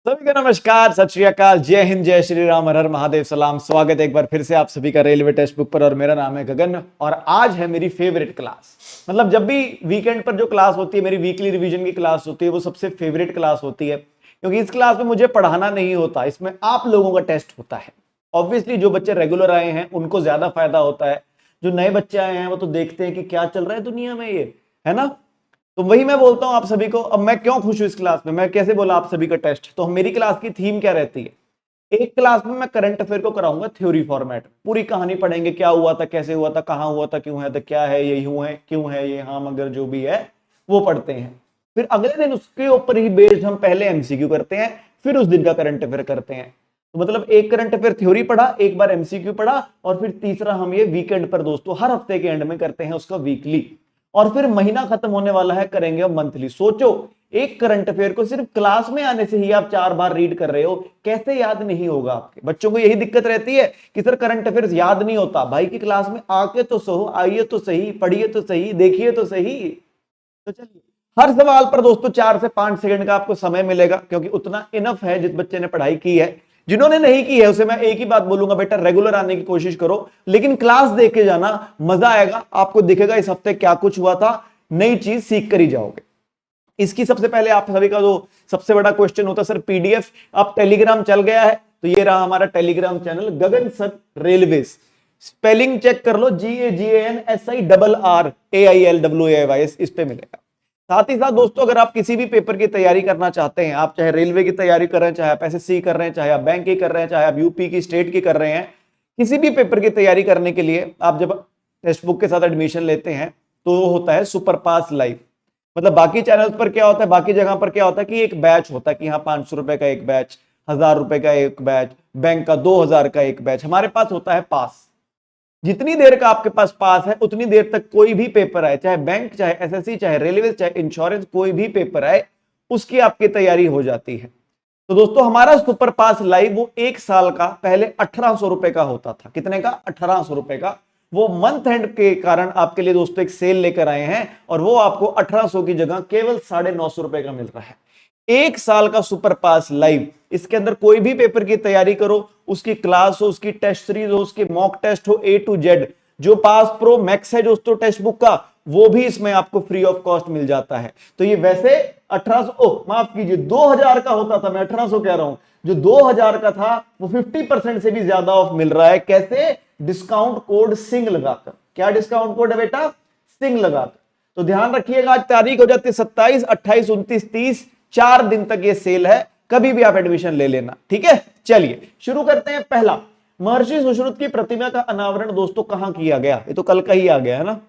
सभी को नमस्कार, सत श्री अकाल, जय हिंद, जय श्री राम, हर हर महादेव, सलाम। स्वागत है एक बार फिर से आप सभी का रेलवे टेक्स्ट बुक पर। और मेरा नाम है गगन और आज है मेरी फेवरेट क्लास। मतलब जब भी वीकेंड पर जो क्लास होती है, मेरी वीकली रिवीजन की क्लास होती है, वो सबसे फेवरेट क्लास होती है, क्योंकि इस क्लास में मुझे पढ़ाना नहीं होता, इसमें आप लोगों का टेस्ट होता है। ऑब्वियसली जो बच्चे रेगुलर आए हैं उनको ज्यादा फायदा होता है, जो नए बच्चे आए हैं वो तो देखते हैं कि क्या चल रहा है दुनिया में, ये है ना। तो वही मैं बोलता हूं आप सभी को। अब मैं क्यों खुश हूं इस क्लास में, मैं कैसे बोला आप सभी का टेस्ट। तो मेरी क्लास की थीम क्या रहती है, एक क्लास में मैं करंट अफेयर को कराऊंगा थ्योरी फॉर्मेट में, पूरी कहानी पढ़ेंगे, क्या हुआ था, कैसे हुआ था, कहां हुआ था, क्यों है था, क्या है ये, यूं है, क्यों है ये, हाँ मगर, जो भी है वो पढ़ते हैं। फिर अगले दिन उसके ऊपर ही बेस्ड हम पहले एमसीक्यू करते हैं, फिर उस दिन का करंट अफेयर करते हैं। तो मतलब एक करंट अफेयर थ्योरी पढ़ा, एक बार एमसीक्यू पढ़ा, और फिर तीसरा हम ये वीकेंड पर दोस्तों हर हफ्ते के एंड में करते हैं उसका वीकली। और फिर महीना खत्म होने वाला है, करेंगे हम मंथली। सोचो, एक करंट अफेयर को सिर्फ क्लास में आने से ही आप 4 बार रीड कर रहे हो, कैसे याद नहीं होगा। आपके बच्चों को यही दिक्कत रहती है कि सर करंट अफेयर्स याद नहीं होता। भाई की क्लास में आके तो सो, आइए तो सही, पढ़िए तो सही, देखिए तो सही। तो चलिए, हर सवाल पर दोस्तों 4 से 5 सेकंड का आपको समय मिलेगा, क्योंकि उतना इनफ है जिस बच्चे ने पढ़ाई की है। जिन्होंने नहीं की है उसे मैं एक ही बात बोलूंगा, बेटा रेगुलर आने की कोशिश करो, लेकिन क्लास देख के जाना, मजा आएगा। आपको दिखेगा इस हफ्ते क्या कुछ हुआ था, नई चीज सीख कर ही जाओगे। इसकी सबसे पहले आप सभी का जो सबसे बड़ा क्वेश्चन होता है, सर पीडीएफ अब टेलीग्राम चल गया है, तो ये रहा हमारा टेलीग्राम चैनल गगन सर रेलवेज। स्पेलिंग चेक कर लो, GAGANSIRRAILWAYS, इस पे मिलेगा। साथ ही साथ दोस्तों, अगर आप किसी भी पेपर की तैयारी करना चाहते हैं, आप चाहे रेलवे की तैयारी कर रहे हैं, चाहे आप एसएससी कर रहे हैं, चाहे आप बैंक की कर रहे हैं, चाहे आप यूपी की, स्टेट की कर रहे हैं, किसी भी पेपर की तैयारी करने के लिए आप जब टेक्स्ट बुक के साथ एडमिशन लेते हैं तो वो होता है सुपर पास लाइव। मतलब बाकी चैनल पर क्या होता है, बाकी जगह पर क्या होता है कि एक बैच होता है कि हाँ 500 रुपए का एक बैच, 1000 रुपए का एक बैच, बैंक का 2000 का एक बैच। हमारे पास होता है पास। जितनी देर का आपके पास पास है उतनी देर तक कोई भी पेपर आए, चाहे बैंक, चाहे एसएससी, चाहे रेलवे, चाहे इंश्योरेंस, कोई भी पेपर आए उसकी आपकी तैयारी हो जाती है। तो दोस्तों हमारा सुपर पास लाइव वो 1 साल का पहले 1800 रुपए का होता था। कितने का? 1800 रुपए का। वो मंथ एंड के कारण आपके लिए दोस्तों एक सेल लेकर आए हैं, और वो आपको 1800 की जगह केवल 950 रुपए का मिल रहा है। 1 साल का सुपर पास लाइव। इसके अंदर कोई भी पेपर की तैयारी करो, उसकी क्लास हो, उसकी टेस्ट सीरीज हो, उसकी मॉक टेस्ट हो, A to Z। जो पास प्रो मैक्स है दोस्तों टेक्स्ट बुक का, वो भी इसमें आपको फ्री ऑफ कॉस्ट मिल जाता है। तो ये वैसे 1800, माफ कीजिए 2000 का होता था, मैं 1800 कह रहा हूं। जो 2000 का था वो 50% से भी ज्यादा ऑफ मिल रहा है। कैसे? डिस्काउंट कोड सिंग लगाकर। क्या डिस्काउंट कोड है बेटा? सिंग लगाकर। तो ध्यान रखिएगा, आज तारीख हो जाती है 27, 28, 29, 30, 4 दिन तक ये सेल है, कभी भी आप एडमिशन ले लेना, ठीक है। चलिए शुरू करते हैं। पहला, महर्षि सुश्रुत की प्रतिमा का अनावरण दोस्तों कहां किया गया? ये तो कल का ही आ गया है ना।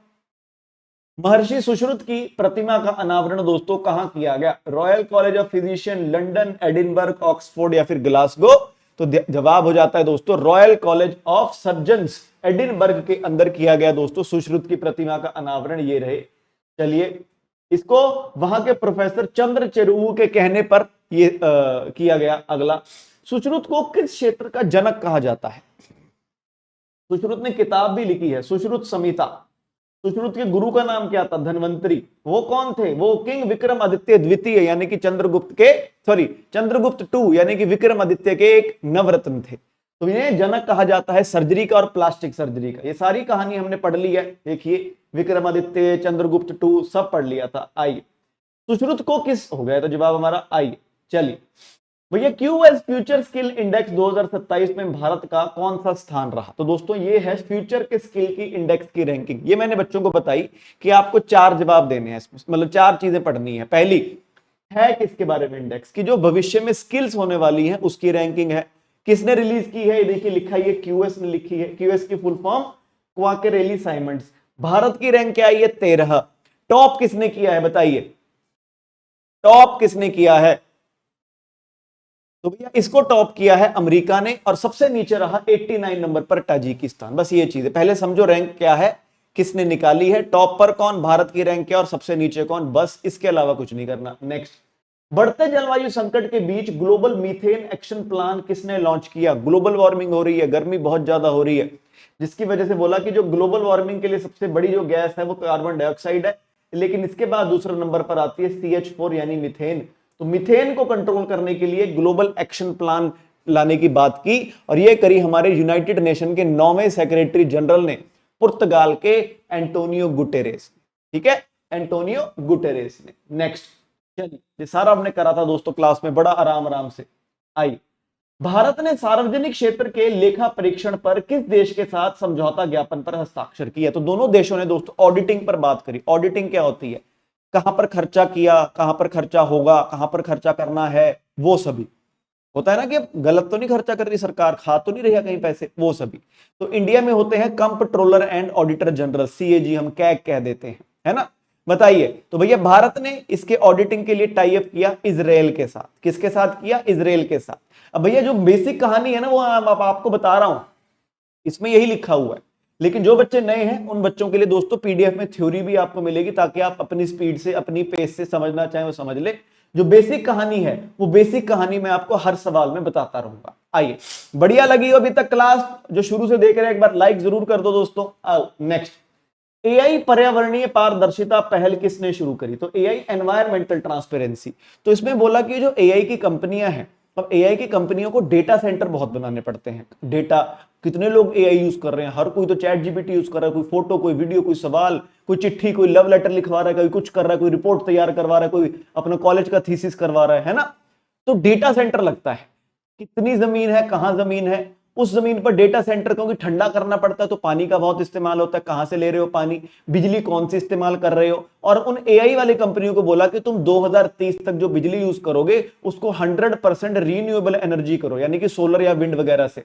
महर्षि सुश्रुत की प्रतिमा का अनावरण दोस्तों कहां किया गया? Royal college of physician, London, Edinburgh, Oxford या फिर ग्लासगो? तो जवाब हो जाता है दोस्तों royal college of surgeons, Edinburgh के अंदर किया गया दोस्तों सुश्रुत की प्रतिमा का अनावरण। ये रहे। चलिए, इसको वहां के प्रोफेसर चंद्र चेरुवू के कहने पर ये किया गया। अगला, सुश्रुत को किस क्षेत्र का जनक कहा जाता है? सुश्रुत ने किताब भी लिखी है, सुश्रुत संहिता। सुश्रुत के गुरु का नाम क्या था? धन्वंतरी। वो कौन थे? वो किंग विक्रमादित्य द्वितीय यानी कि चंद्रगुप्त के, सॉरी चंद्रगुप्त टू यानी कि विक्रमादित्य के एक नवरत्न थे। तो इन्हें जनक कहा जाता है सर्जरी का और प्लास्टिक सर्जरी का। ये सारी कहानी हमने पढ़ ली है, देखिए विक्रमादित्य, चंद्रगुप्त टू सब पढ़ लिया था। आइए, सुश्रुत को किस, हो गया तो जवाब हमारा। आइए चलिए भैया, क्यूएस फ्यूचर स्किल इंडेक्स 2027 में भारत का कौन सा स्थान रहा? तो दोस्तों ये है फ्यूचर के स्किल की इंडेक्स की रैंकिंग। ये मैंने बच्चों को बताई कि आपको 4 जवाब देने हैं, मतलब 4 चीजें पढ़नी है। पहली है किसके बारे में? इंडेक्स की जो भविष्य में स्किल्स होने वाली हैं उसकी रैंकिंग है। किसने रिलीज की है? ये देखिए लिखा है, क्यूएस ने लिखी है। क्यूएस की फुल फॉर्म क्वाकेरेली साइमंड्स। भारत की रैंक क्या आई है? 13। टॉप किसने किया है बताइए? टॉप किसने किया है? तो भैया इसको टॉप किया है अमेरिका ने, और सबसे नीचे रहा 89 नंबर पर ताजिकिस्तान। बस ये चीज है, पहले समझो रैंक क्या है, किसने निकाली है, टॉप पर कौन, भारत की रैंक क्या और सबसे नीचे कौन, बस इसके अलावा कुछ नहीं करना। नेक्स्ट, बढ़ते जलवायु संकट के बीच ग्लोबल मीथेन एक्शन प्लान किसने लॉन्च किया? ग्लोबल वार्मिंग हो रही है, गर्मी बहुत ज्यादा हो रही है, जिसकी वजह से बोला कि जो ग्लोबल वार्मिंग के लिए सबसे बड़ी जो गैस है वो कार्बन डाइऑक्साइड है, लेकिन इसके बाद दूसरे नंबर पर आती है CH4 यानी मीथेन। तो मीथेन को कंट्रोल करने के लिए ग्लोबल एक्शन प्लान लाने की बात की, और यह करी हमारे यूनाइटेड नेशन के 9वें सेक्रेटरी जनरल ने, पुर्तगाल के एंटोनियो गुटेरेस। ठीक है, एंटोनियो गुटेरेस ने। नेक्स्ट, चलिए ये सारा हमने करा था दोस्तों क्लास में, बड़ा आराम आराम से। आइए, भारत ने सार्वजनिक क्षेत्र के लेखा परीक्षण पर किस देश के साथ समझौता ज्ञापन पर हस्ताक्षर किया? तो दोनों देशों ने दोस्तों ऑडिटिंग पर बात करी। ऑडिटिंग क्या होती है? कहां पर खर्चा किया, कहां पर खर्चा होगा, कहां पर खर्चा करना है, वो सभी होता है ना, कि गलत तो नहीं खर्चा कर रही सरकार, खा तो नहीं रही कहीं पैसे, वो सभी। तो इंडिया में होते हैं comptroller and auditor general, CAG हम कैग कह देते हैं, है ना। बताइए, तो भैया भारत ने इसके ऑडिटिंग के लिए टाई अप किया इजराइल के साथ। किसके साथ किया? इजराइल के साथ। अब भैया जो बेसिक कहानी है ना, वो आपको बता रहा हूं, इसमें यही लिखा हुआ है, लेकिन जो बच्चे नए हैं उन बच्चों के लिए दोस्तों पीडीएफ में थ्योरी भी आपको मिलेगी, ताकि आप अपनी स्पीड से, अपनी पेस से समझना चाहें वो समझ ले। जो बेसिक कहानी है वो बेसिक कहानी मैं आपको हर सवाल में बताता रहूंगा। आइए, बढ़िया लगी हो अभी तक क्लास? जो शुरू से देख रहे हैं एक बार लाइक जरूर कर दो दोस्तों। आओ नेक्स्ट, एआई पर्यावरणीय पारदर्शिता पहल किसने शुरू करी? तो एआई एनवायरमेंटल ट्रांसपेरेंसी। तो इसमें बोला कि जो एआई की कंपनियां हैं, अब एआई की कंपनियों को डेटा सेंटर बहुत बनाने पड़ते हैं। डेटा, कितने लोग एआई यूज कर रहे हैं? हर कोई तो चैट जीपीटी यूज कर रहा है, कोई फोटो, कोई वीडियो, कोई सवाल, कोई चिट्ठी, कोई लव लेटर लिखवा रहा है, कोई कुछ कर रहा है, कोई रिपोर्ट तैयार करवा रहा है, कोई अपना कॉलेज का थीसिस करवा रहा है ना। तो डेटा सेंटर लगता है। कितनी जमीन है, कहां जमीन है, उस जमीन पर डेटा सेंटर, क्योंकि ठंडा करना पड़ता है तो पानी का बहुत इस्तेमाल होता है, कहां से ले रहे हो पानी, बिजली कौन सी इस्तेमाल कर रहे हो। और उन एआई वाली कंपनियों को बोला कि तुम 2030 तक जो बिजली यूज करोगे उसको 100% रीन्यूएबल एनर्जी करो, यानी कि सोलर या विंड वगैरह से,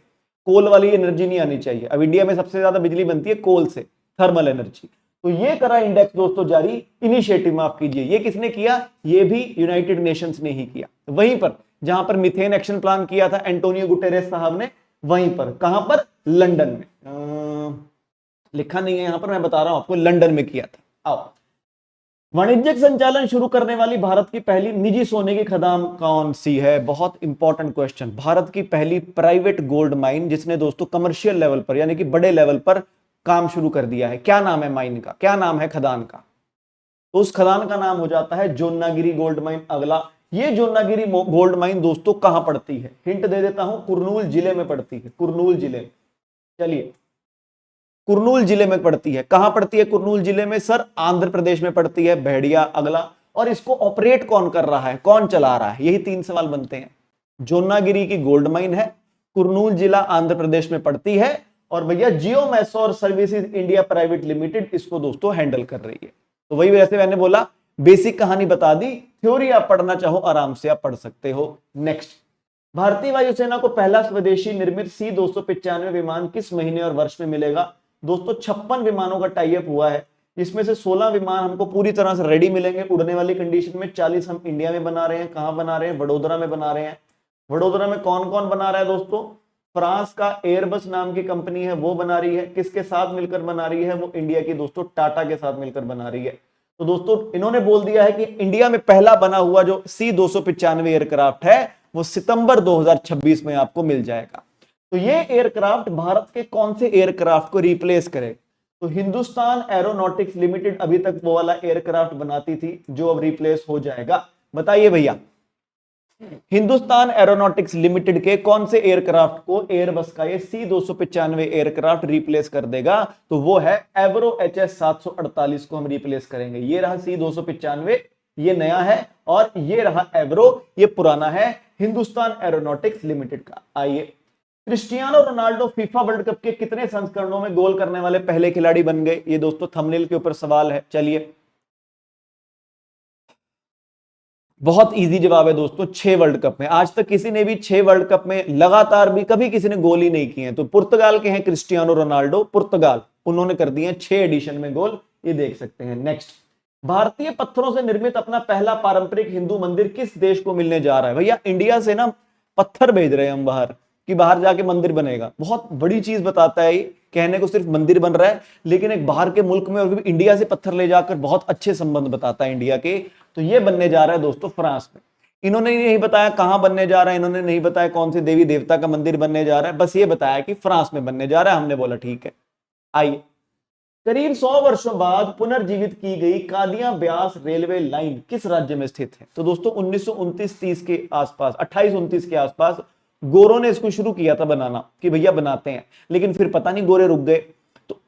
कोल वाली एनर्जी नहीं आनी चाहिए। अब इंडिया में सबसे ज्यादा बिजली बनती है कोल से, थर्मल एनर्जी। तो ये करा इंडेक्स दोस्तों जारी, इनिशिएटिव माफ कीजिए, ये किसने किया? ये भी यूनाइटेड नेशंस ने ही किया। वहीं पर जहां पर मीथेन एक्शन प्लान किया था एंटोनियो गुटेरेस साहब ने, वहीं पर, कहां पर? लंदन में। लिखा नहीं है यहां पर, मैं बता रहा हूं आपको, लंदन में किया था। आओ, वाणिज्यिक संचालन शुरू करने वाली भारत की पहली निजी सोने की खदान कौन सी है? बहुत इंपॉर्टेंट क्वेश्चन। भारत की पहली प्राइवेट गोल्ड माइन जिसने दोस्तों कमर्शियल लेवल पर, यानी कि बड़े लेवल पर काम शुरू कर दिया है, क्या नाम है माइन का, क्या नाम है खदान का? तो उस खदान का नाम हो जाता है जोन्नागिरी गोल्ड माइन। अगला, ये जोन्नागिरी गोल्ड माइन दोस्तों कहां पड़ती है? हिंट दे देता हूं, कुर्नूल जिले में पड़ती है, कुर्नूल जिले में। चलिए, कुर्नूल जिले में पड़ती है। कहां पड़ती है कुर्नूल जिले में? सर आंध्र प्रदेश में पड़ती है, भेड़िया। अगला, और इसको ऑपरेट कौन कर रहा है, कौन चला रहा है? यही 3 सवाल बनते हैं। जोन्नागिरी की गोल्ड माइन है, कुर्नूल जिला आंध्र प्रदेश में पड़ती है, और भैया Jio Mysore services India private limited इसको दोस्तों हैंडल कर रही है। तो वही वैसे मैंने बोला, बेसिक कहानी बता दी, थ्योरी आप पढ़ना चाहो आराम से आप पढ़ सकते हो। नेक्स्ट, भारतीय वायुसेना को पहला स्वदेशी निर्मित C-295 विमान किस महीने और वर्ष में मिलेगा? दोस्तों 56 विमानों का टाई अप हुआ है, जिसमें से 16 विमान हमको पूरी तरह से रेडी मिलेंगे उड़ने वाली कंडीशन में। 40 हम इंडिया में बना रहे हैं। कहां बना रहे हैं? वडोदरा में बना रहे हैं। वडोदरा में कौन कौन बना रहा है दोस्तों? फ्रांस का एयरबस नाम की कंपनी है वो बना रही है। किसके साथ मिलकर बना रही है? वो इंडिया की दोस्तों टाटा के साथ मिलकर बना रही है। तो दोस्तों इन्होंने बोल दिया है कि इंडिया में पहला बना हुआ जो C-295 एयरक्राफ्ट है वो सितंबर 2026 में आपको मिल जाएगा। तो ये एयरक्राफ्ट भारत के कौन से एयरक्राफ्ट को रिप्लेस करे? तो हिंदुस्तान एरोनॉटिक्स लिमिटेड अभी तक वो वाला एयरक्राफ्ट बनाती थी जो अब रिप्लेस हो जाएगा। बताइए भैया, हिंदुस्तान एरोनॉटिक्स लिमिटेड के कौन से एयरक्राफ्ट को एयरबस का ये C-295 एयरक्राफ्ट रिप्लेस कर देगा? तो वो है एवरो HS 748 को हम रिप्लेस करेंगे। ये रहा C-295, ये नया है, और ये रहा एवरो, ये पुराना है हिंदुस्तान एरोनॉटिक्स लिमिटेड का। आइए, Cristiano Ronaldo FIFA world cup के कितने संस्करणों में गोल करने वाले पहले खिलाड़ी बन गए? ये दोस्तों थंबनेल के ऊपर सवाल है। चलिए, बहुत इजी जवाब है दोस्तों, 6 वर्ल्ड कप में। आज तक किसी ने भी 6 वर्ल्ड कप में लगातार भी कभी किसी ने गोल ही नहीं किए हैं। तो पुर्तगाल के हैं क्रिस्टियानो रोनाल्डो, पुर्तगाल, उन्होंने कर दिए 6 एडिशन में गोल, ये देख सकते हैं। नेक्स्ट, भारतीय पत्थरों से निर्मित अपना पहला पारंपरिक हिंदू मंदिर किस देश को मिलने जा रहा है? भैया इंडिया से ना पत्थर भेज रहे हैं हम बाहर, कि बाहर जाके मंदिर बनेगा। बहुत बड़ी चीज बताता है ये, कहने को सिर्फ मंदिर बन रहा है, लेकिन एक बाहर के मुल्क में और भी इंडिया से पत्थर ले जाकर बहुत अच्छे संबंध बताता है इंडिया के। तो ये बनने जा रहा है दोस्तों फ्रांस में। इन्होंने नहीं बताया कहां बनने जा रहा है, इन्होंने नहीं बताया कौन से देवी देवता का मंदिर बनने जा रहा है, बस ये बताया कि फ्रांस में बनने जा रहा है। हमने बोला ठीक है। आइए, करीब 100 वर्षों बाद पुनर्जीवित की गई कादियां ब्यास रेलवे लाइन किस राज्य में स्थित है? तो दोस्तों 1929-30 के आसपास, 28-29 के आसपास गोरों ने इसको शुरू किया था बनाना कि भैया बनाते हैं, लेकिन फिर पता नहीं गोरे रुक गए। तो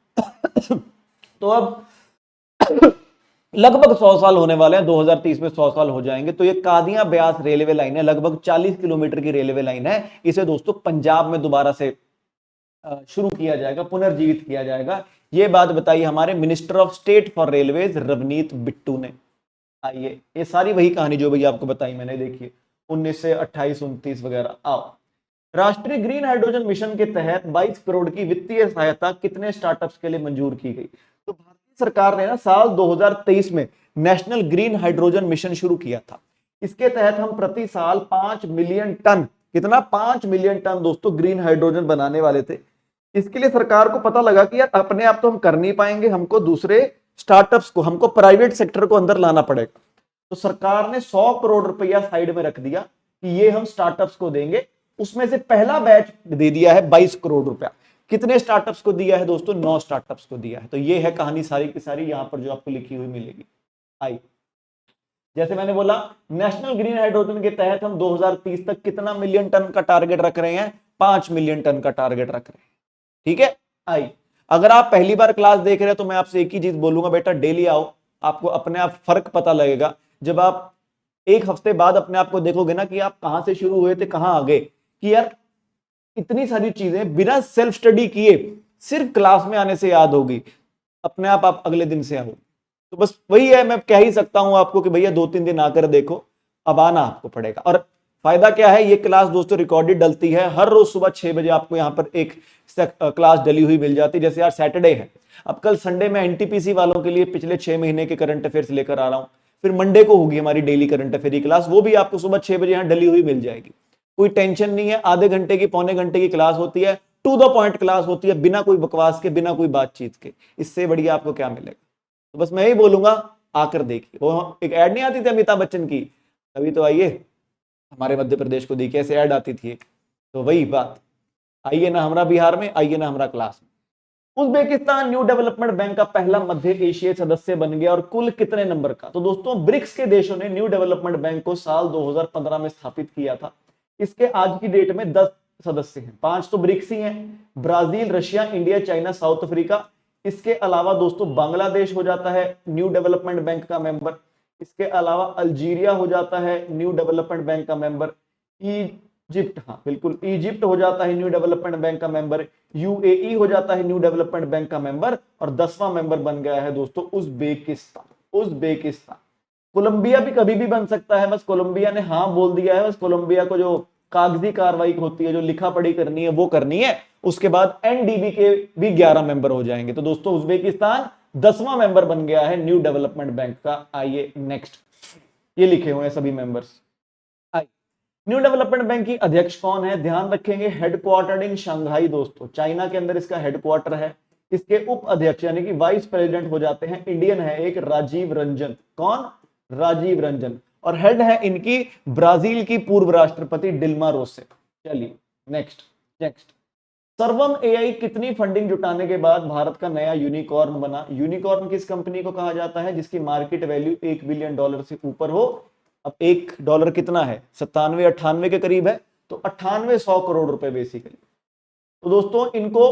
तो अब लगभग 100 साल होने वाले हैं, 2030 में 100 साल हो जाएंगे। तो ये कादियां ब्यास रेलवे लाइन है, लगभग 40 किलोमीटर की रेलवे लाइन है। इसे दोस्तों पंजाब में दोबारा से शुरू किया जाएगा, पुनर्जीवित किया जाएगा। ये बात बताई हमारे minister of state for railways Ravneet Bittu ने। आइए, ये सारी वही कहानी जो भैया आपको बताई मैंने, देखिए 19 से 28-29 वगैरह। आओ, राष्ट्रीय ग्रीन हाइड्रोजन मिशन के तहत 22 करोड़ की वित्तीय सहायता कितने स्टार्टअप्स के लिए मंजूर की गई? तो भारतीय सरकार ने ना साल 2023 में नेशनल ग्रीन हाइड्रोजन मिशन शुरू किया था। इसके तहत हम प्रति साल 5 मिलियन टन, कितना, 5 मिलियन टन दोस्तों ग्रीन हाइड्रोजन बनाने वाले थे। इसके लिए सरकार को पता लगा कि यार अपने आप तो हम कर नहीं पाएंगे, हमको दूसरे स्टार्टअप्स को, हमको प्राइवेट सेक्टर को अंदर लाना पड़ेगा। तो सरकार ने 100 करोड़ रुपया साइड में रख दिया कि ये हम स्टार्टअप्स को देंगे। उसमें से पहला बैच दे दिया है 22 करोड़ रुपया। कितने स्टार्टअप्स को दिया है दोस्तों? 9 स्टार्टअप्स को दिया है। तो ये है कहानी सारी की सारी, यहां पर जो आपको लिखी हुई मिलेगी। आई, जैसे मैंने बोला, नेशनल ग्रीन हाइड्रोजन के तहत हम 2030 तक कितना मिलियन टन का टारगेट रख रहे हैं? 5 मिलियन टन का टारगेट रख रहे हैं। ठीक है। आई, अगर आप पहली बार क्लास देख रहे हैं तो मैं आपसे एक ही चीज बोलूंगा, बेटा डेली आओ, आपको अपने आप फर्क पता लगेगा। जब आप एक हफ्ते बाद अपने आप को देखोगे ना कि आप कहां से शुरू हुए थे कहां आ गए, कि यार इतनी सारी चीजें बिना सेल्फ स्टडी किए सिर्फ क्लास में आने से याद होगी, अपने आप अगले दिन से आओ। तो बस वही है, मैं कह ही सकता हूं आपको कि भैया 2-3 दिन आकर देखो, अब आना आपको पड़ेगा। और फायदा क्या है, ये क्लास दोस्तों रिकॉर्डेड डलती है, हर रोज सुबह 6 बजे आपको यहाँ पर एक क्लास डली हुई मिल जाती है। जैसे यार सैटरडे है, अब कल संडे में एनटीपीसी वालों के लिए पिछले 6 महीने के करंट अफेयर्स लेकर आ रहा हूं। फिर मंडे को होगी हमारी डेली करंट अफेयर की क्लास, वो भी आपको सुबह 6 बजे यहाँ डली हुई मिल जाएगी। कोई टेंशन नहीं है, आधे घंटे की पौने घंटे की क्लास होती है, टू द पॉइंट क्लास होती है, बिना कोई बकवास के, बिना कोई बातचीत के। इससे बढ़िया आपको क्या मिलेगा? तो बस मैं ही बोलूंगा, आकर देखिए। वो एक ऐड नहीं आती थी अमिताभ बच्चन की, अभी तो आइए हमारे मध्य प्रदेश को देखिए, ऐसे ऐड आती थी। तो वही बात, आइए ना हमारा बिहार में, आइए ना हमारा क्लास में। उज्बेकिस्तान न्यू डेवलपमेंट बैंक का पहला मध्य एशियाई सदस्य बन गया और कुल कितने नंबर का? तो दोस्तों ब्रिक्स के देशों ने न्यू डेवलपमेंट बैंक को साल 2015 में स्थापित किया था। इसके आज की डेट में 10 सदस्य हैं, 5 तो ब्रिक्स ही हैं, Brazil, Russia, India, China, south Africa. इसके अलावा दोस्तों बांग्लादेश हो जाता है न्यू डेवलपमेंट बैंक का मेंबर। इसके अलावा अल्जीरिया हो जाता है न्यू डेवलपमेंट बैंक का मेंबर। इजिप्ट, हाँ बिल्कुल, इजिप्ट हो जाता है न्यू डेवलपमेंट बैंक का मेंबर। यूएई हो जाता है न्यू डेवलपमेंट बैंक का मेंबर। और 10वां मेंबर बन गया है दोस्तों उज्बेकिस्तान। उज्बेकिस्तान, कोलंबिया भी कभी भी बन सकता है, बस कोलंबिया ने हाँ बोल दिया है। बस कोलंबिया को जो कागजी कार्रवाई होती है, जो लिखा पढ़ी करनी है, वो करनी है। उसके बाद एनडीबी के भी 11 मेंबर हो जाएंगे। तो दोस्तों उज्बेकिस्तान 10वां मेंबर बन गया है न्यू डेवलपमेंट बैंक का। आइए नेक्स्ट, ये लिखे हुए हैं सभी मेंबर्स। न्यू डेवलपमेंट बैंक की अध्यक्ष कौन है? ध्यान रखेंगे, हेडक्वार्टर्ड इन शंघाई दोस्तों, चाइना के अंदर इसका हेडक्वार्टर है। इसके उप अध्यक्ष यानी कि वाइस प्रेसिडेंट हो जाते हैं, इंडियन है एक, राजीव रंजन। कौन? राजीव रंजन। और हेड है इनकी ब्राजील की पूर्व राष्ट्रपति डिल्मा रोसेफ। चलिए नेक्स्ट नेक्स्ट। सर्वम एआई कितनी फंडिंग जुटाने के बाद भारत का नया यूनिकॉर्न बना? यूनिकॉर्न किस कंपनी को कहा जाता है? जिसकी मार्केट वैल्यू $1 बिलियन से ऊपर हो। अब $1 कितना है? 97-98 के करीब है, तो 98-100 करोड़ रुपए बेसिकली। तो दोस्तों इनको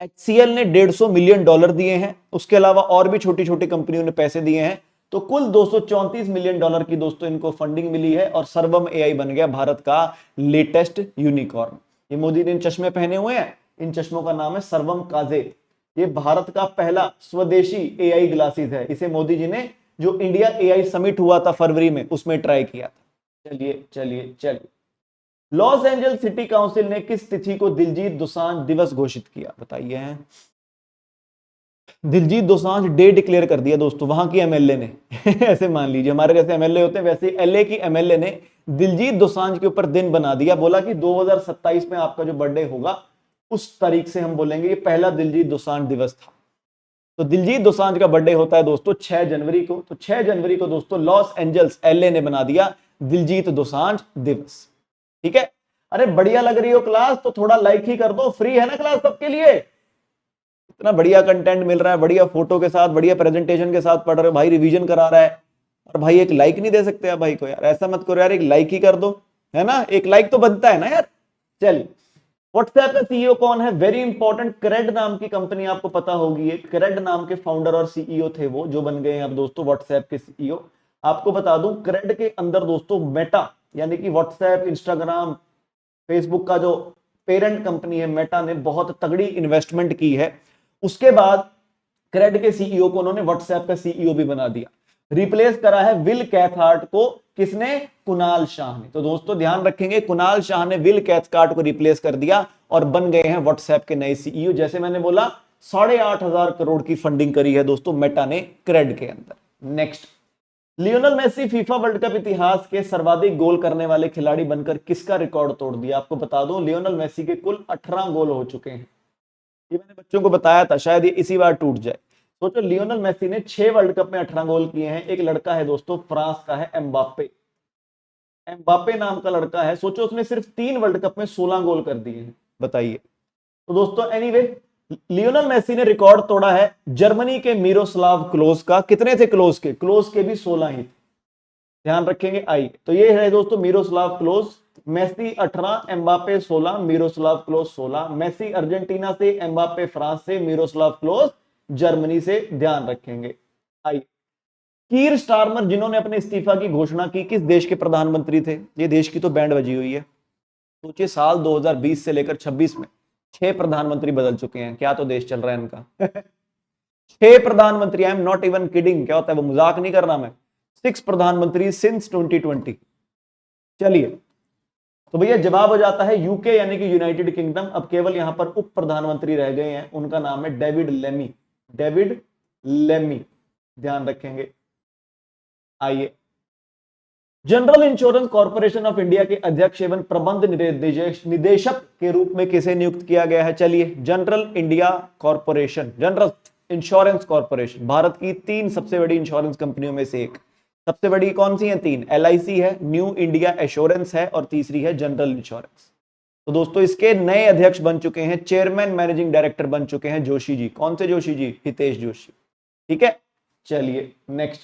HCL ने $150 मिलियन दिए हैं, उसके अलावा और भी छोटी छोटी कंपनियों ने पैसे दिए हैं। तो कुल $234 मिलियन की दोस्तों इनको फंडिंग मिली है और सर्वम एआई बन गया भारत का लेटेस्ट यूनिकॉर्न। ये मोदी ने इन चश्मे पहने हुए हैं, इन चश्मों का नाम है सर्वम काजे। ये भारत का पहला स्वदेशी एआई ग्लासेस है। इसे मोदी जी ने जो इंडिया एआई समिट हुआ था फरवरी में, उसमें ट्राई किया था। चलिए चलिए चलिए। लॉस एंजल्स सिटी काउंसिल ने किस तिथि को दिलजीत दोसांझ दिवस घोषित किया? बताइए। दिलजीत दोसांझ डे डिक्लेयर कर दिया दोस्तों, वहां की एमएलए ने ऐसे मान लीजिए हमारे जैसे एमएलए होते हैं, वैसे एलए की एमएलए ने दिलजीत दोसांझ के ऊपर दिन बना दिया। बोला कि 2027 में आपका जो बर्थडे होगा उस तारीख से हम बोलेंगे ये पहला दिलजीत दोसांझ दिवस था। तो दिलजीत दोसांझ का बर्थडे होता है दोस्तों 6 जनवरी को। तो 6 जनवरी को दोस्तों लॉस एंजल्स एलए ने बना दिया दिलजीत दोसांझ दिवस। ठीक है। अरे बढ़िया लग रही हो क्लास तो थोड़ा लाइक ही कर दो, फ्री है ना क्लास सबके लिए। इतना बढ़िया कंटेंट मिल रहा है, बढ़िया फोटो के साथ, बढ़िया प्रेजेंटेशन के साथ पढ़ रहे हो भाई, रिवीजन करा रहा है, और भाई एक लाइक नहीं दे सकते आप भाई को? यार ऐसा मत करो यार, एक लाइक ही कर दो, है ना, एक लाइक तो बनता है ना यार। चलिए, व्हाट्सएप का सीईओ कौन है? वेरी इंपॉर्टेंट, क्रेड नाम की कंपनी आपको पता होगी, एक क्रेड नाम के फाउंडर और सीईओ थे वो, जो बन गए हैं अब दोस्तों व्हाट्सएप के सीईओ। आपको बता दूं, क्रेड के अंदर दोस्तों मेटा, यानी कि व्हाट्सएप, इंस्टाग्राम, फेसबुक का जो पेरेंट कंपनी है मेटा ने बहुत तगड़ी इन्वेस्टमेंट की है। उसके बाद क्रेड के सीईओ को उन्होंने व्हाट्सएप का सीईओ भी बना दिया, रिप्लेस करा है विल कैथकार्ट को। किसने? कुणाल शाह ने। तो दोस्तों ध्यान रखेंगे, कुणाल शाह ने विल कैथकार्ट को रिप्लेस कर दिया और बन गए हैं व्हाट्सएप के नए सीईओ। जैसे मैंने बोला, 8,500 करोड़ की फंडिंग करी है दोस्तों मेटा ने क्रेड के अंदर। Next, Lionel Messi FIFA world Cup इतिहास के सर्वाधिक गोल करने वाले खिलाड़ी बनकर किसका रिकॉर्ड तोड़ दिया? आपको बता दूं, लियोनेल मेसी के कुल 18 गोल हो चुके हैं। ये मैंने बच्चों को बताया था, शायद ये इसी बार टूट जाए। सोचो, लियोनेल मेसी ने 6 वर्ल्ड कप में 18 गोल किए हैं। एक लड़का है दोस्तों, फ्रांस का है, एम्बापे, एम्बापे नाम का लड़का है। सोचो, उसने सिर्फ 3 वर्ल्ड कप में 16 गोल कर दिए हैं, बताइए। तो दोस्तों एनीवे, लियोनेल मेसी ने रिकॉर्ड तोड़ा है जर्मनी के मिरोस्लाव क्लोज का। कितने थे क्लोज के? क्लोज के भी 16 ही थे, ध्यान रखेंगे। आई तो ये है दोस्तों Miroslav Klose. Messi 18, Mbappe 16, Miroslav Klose 16। Messi Argentina से, एम्बापे फ्रांस से, मिरोस्लाव क्लोज जर्मनी से, ध्यान रखेंगे। आई, कीर स्टारमर जिन्होंने अपने इस्तीफा की घोषणा की, किस देश के प्रधानमंत्री थे? ये देश की तो बैंड बजी हुई है। सोचिए, साल 2020 से लेकर 26 में 6 प्रधानमंत्री बदल चुके हैं। क्या तो देश चल रहा है इनका। 6 प्रधानमंत्री, I am not even kidding. क्या होता है, वो मजाक नहीं कर रहा मैं। 6 प्रधानमंत्री सिंस 2020। चलिए, तो भैया जवाब हो जाता है यूके, यानी कि यूनाइटेड किंगडम। अब केवल यहां पर उप प्रधानमंत्री रह गए हैं, उनका नाम है डेविड लेमी। डेविड लेमी, ध्यान रखेंगे। आइए, general insurance corporation of India के अध्यक्ष एवं प्रबंध निदेशक के रूप में किसे नियुक्त किया गया है? चलिए, general India corporation, general insurance corporation Bharat की 3 सबसे बड़ी इंश्योरेंस कंपनियों में से एक। सबसे बड़ी कौन सी है? 3, एलआईसी है, न्यू इंडिया एश्योरेंस है, और तीसरी है जनरल इंश्योरेंस। तो दोस्तों इसके नए अध्यक्ष बन चुके हैं, चेयरमैन मैनेजिंग डायरेक्टर बन चुके हैं जोशी जी। कौन से जोशी जी? हितेश जोशी। ठीक है, चलिए नेक्स्ट।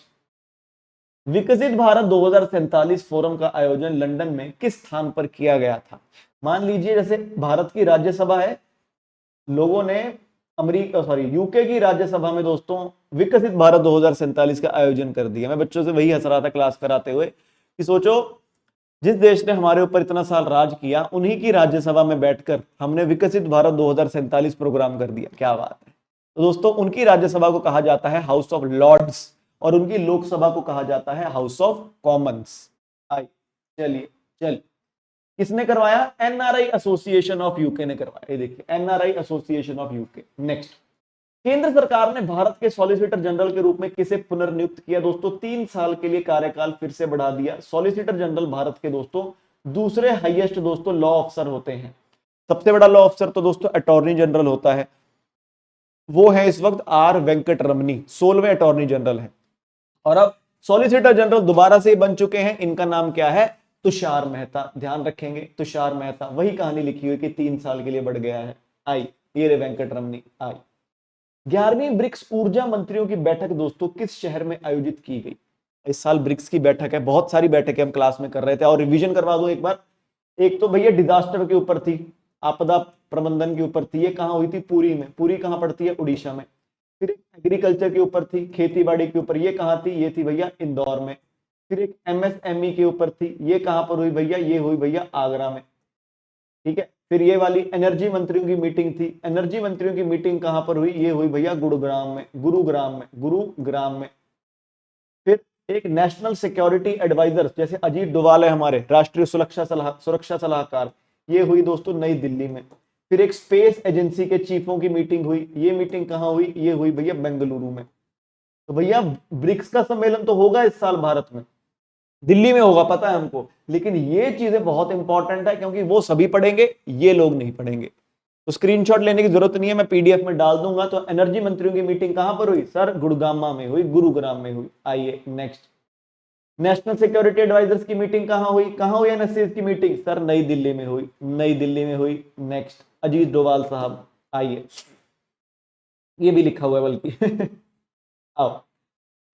विकसित भारत 2047 फोरम का आयोजन लंदन में किस स्थान पर किया गया था? मान लीजिए जैसे भारत की राज्यसभा है, लोगों ने यूके की राज्यसभा में दोस्तों विकसित भारत 2047 का आयोजन कर दिया। मैं बच्चों से वही हंस रहा था क्लास कराते हुए कि सोचो, जिस देश ने हमारे ऊपर इतना साल राज किया, उन्हीं की राज्यसभा में बैठकर हमने विकसित भारत 2047 प्रोग्राम कर दिया। क्या बात है। तो दोस्तों उनकी राज्यसभा को कहा जाता है हाउस ऑफ लॉर्ड्स, और उनकी लोकसभा को कहा जाता है हाउस ऑफ कॉमन्स। चलिए चलिए, किसने करवाया? एनआरआई एसोसिएशन ऑफ यूके ने करवाया। ये देखिए, NRI association of UK. Next, केंद्र सरकार ने भारत के सॉलिसिटर जनरल के रूप में किसे पुनर्नियुक्त किया? दोस्तों 3 साल के लिए कार्यकाल फिर से बढ़ा दिया। सॉलिसिटर जनरल भारत के दोस्तों दूसरे हाईएस्ट दोस्तों लॉ ऑफिसर होते हैं। सबसे बड़ा लॉ ऑफिसर तो दोस्तों अटॉर्नी जनरल होता है, वो है इस वक्त आर वेंकट रमनी, 16वें अटॉर्नी जनरल है। और अब सॉलिसिटर जनरल दोबारा से बन चुके हैं, इनका नाम क्या है? तुषार मेहता। ध्यान रखेंगे, तुषार मेहता। वही कहानी लिखी हुई कि 3 साल के लिए बढ़ गया है। आई, ये रे वेंकट रमनी। आई, 11वीं ब्रिक्स ऊर्जा मंत्रियों की बैठक दोस्तों किस शहर में आयोजित की गई? इस साल ब्रिक्स की बैठक है, बहुत सारी बैठकें हम क्लास में कर रहे थे, और रिवीजन करवा दूं एक बार। एक तो भैया डिजास्टर के ऊपर थी, आपदा प्रबंधन के ऊपर थी, ये कहां हुई थी? पुरी में। पुरी कहां पड़ती है? उड़ीसा में। फिर एक एग्रीकल्चर के ऊपर थी, खेती बाड़ी के ऊपर, ये कहां थी? ये थी भैया इंदौर में। फिर एक एमएसएमई के ऊपर थी, ये कहां पर हुई भैया? ये हुई भैया आगरा में। ठीक है, फिर ये वाली एनर्जी मंत्रियों की मीटिंग थी, एनर्जी मंत्रियों की मीटिंग कहां पर हुई? ये हुई भैया गुरुग्राम में। गुरुग्राम में। फिर एक नेशनल सिक्योरिटी एडवाइजर, जैसे अजीत डोभाल है हमारे राष्ट्रीय सुरक्षा सलाहकार, ये हुई दोस्तों नई दिल्ली में। फिर एक स्पेस एजेंसी के चीफों की मीटिंग हुई, ये मीटिंग कहां हुई? ये हुई भैया बेंगलुरु में। तो भैया ब्रिक्स का सम्मेलन तो होगा इस साल भारत में, दिल्ली में होगा, पता है हमको, लेकिन ये चीजें बहुत इंपॉर्टेंट है क्योंकि वो सभी पढ़ेंगे, ये लोग नहीं पढ़ेंगे। तो स्क्रीनशॉट लेने की जरूरत नहीं है, मैं पीडीएफ में डाल दूंगा। तो एनर्जी मंत्रियों की मीटिंग कहां पर हुई? सर गुड़गामा में हुई, गुरुग्राम में हुई। आइए नेक्स्ट, नेशनल सिक्योरिटी एडवाइजर्स की मीटिंग कहां हुई? कहां हुई एनएससी की मीटिंग? सर नई दिल्ली में हुई, नई दिल्ली में हुई। नेक्स्ट, अजीत डोभाल साहब। आइए, ये भी लिखा हुआ है बल्कि आओ।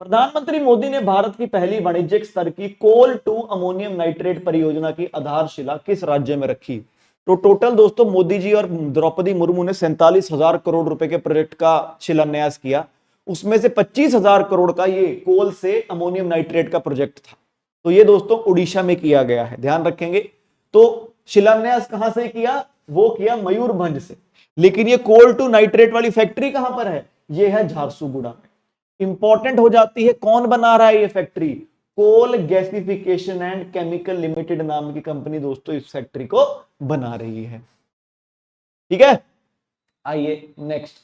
प्रधानमंत्री मोदी ने भारत की पहली वाणिज्यिक स्तर की कोल टू अमोनियम नाइट्रेट परियोजना की आधारशिला किस राज्य में रखी? तो टोटल दोस्तों मोदी जी और द्रौपदी मुर्मू ने 47,000 करोड़ रुपए के प्रोजेक्ट का शिलान्यास किया। उसमें से 25,000 करोड़ का ये कोल से अमोनियम नाइट्रेट का प्रोजेक्ट था। तो ये दोस्तों उड़ीसा में किया गया है, ध्यान रखेंगे। तो शिलान्यास कहां से किया? वो किया मयूरभंज से। लेकिन ये कोल टू नाइट्रेट वाली फैक्ट्री कहां पर है? ये है झारसुगुड़ा में। इंपॉर्टेंट हो जाती है, कौन बना रहा है ये factory? Coal Gasification and Chemical Limited नाम की कंपनी दोस्तों इस फैक्ट्री को बना रही है। ठीक है, आइए नेक्स्ट।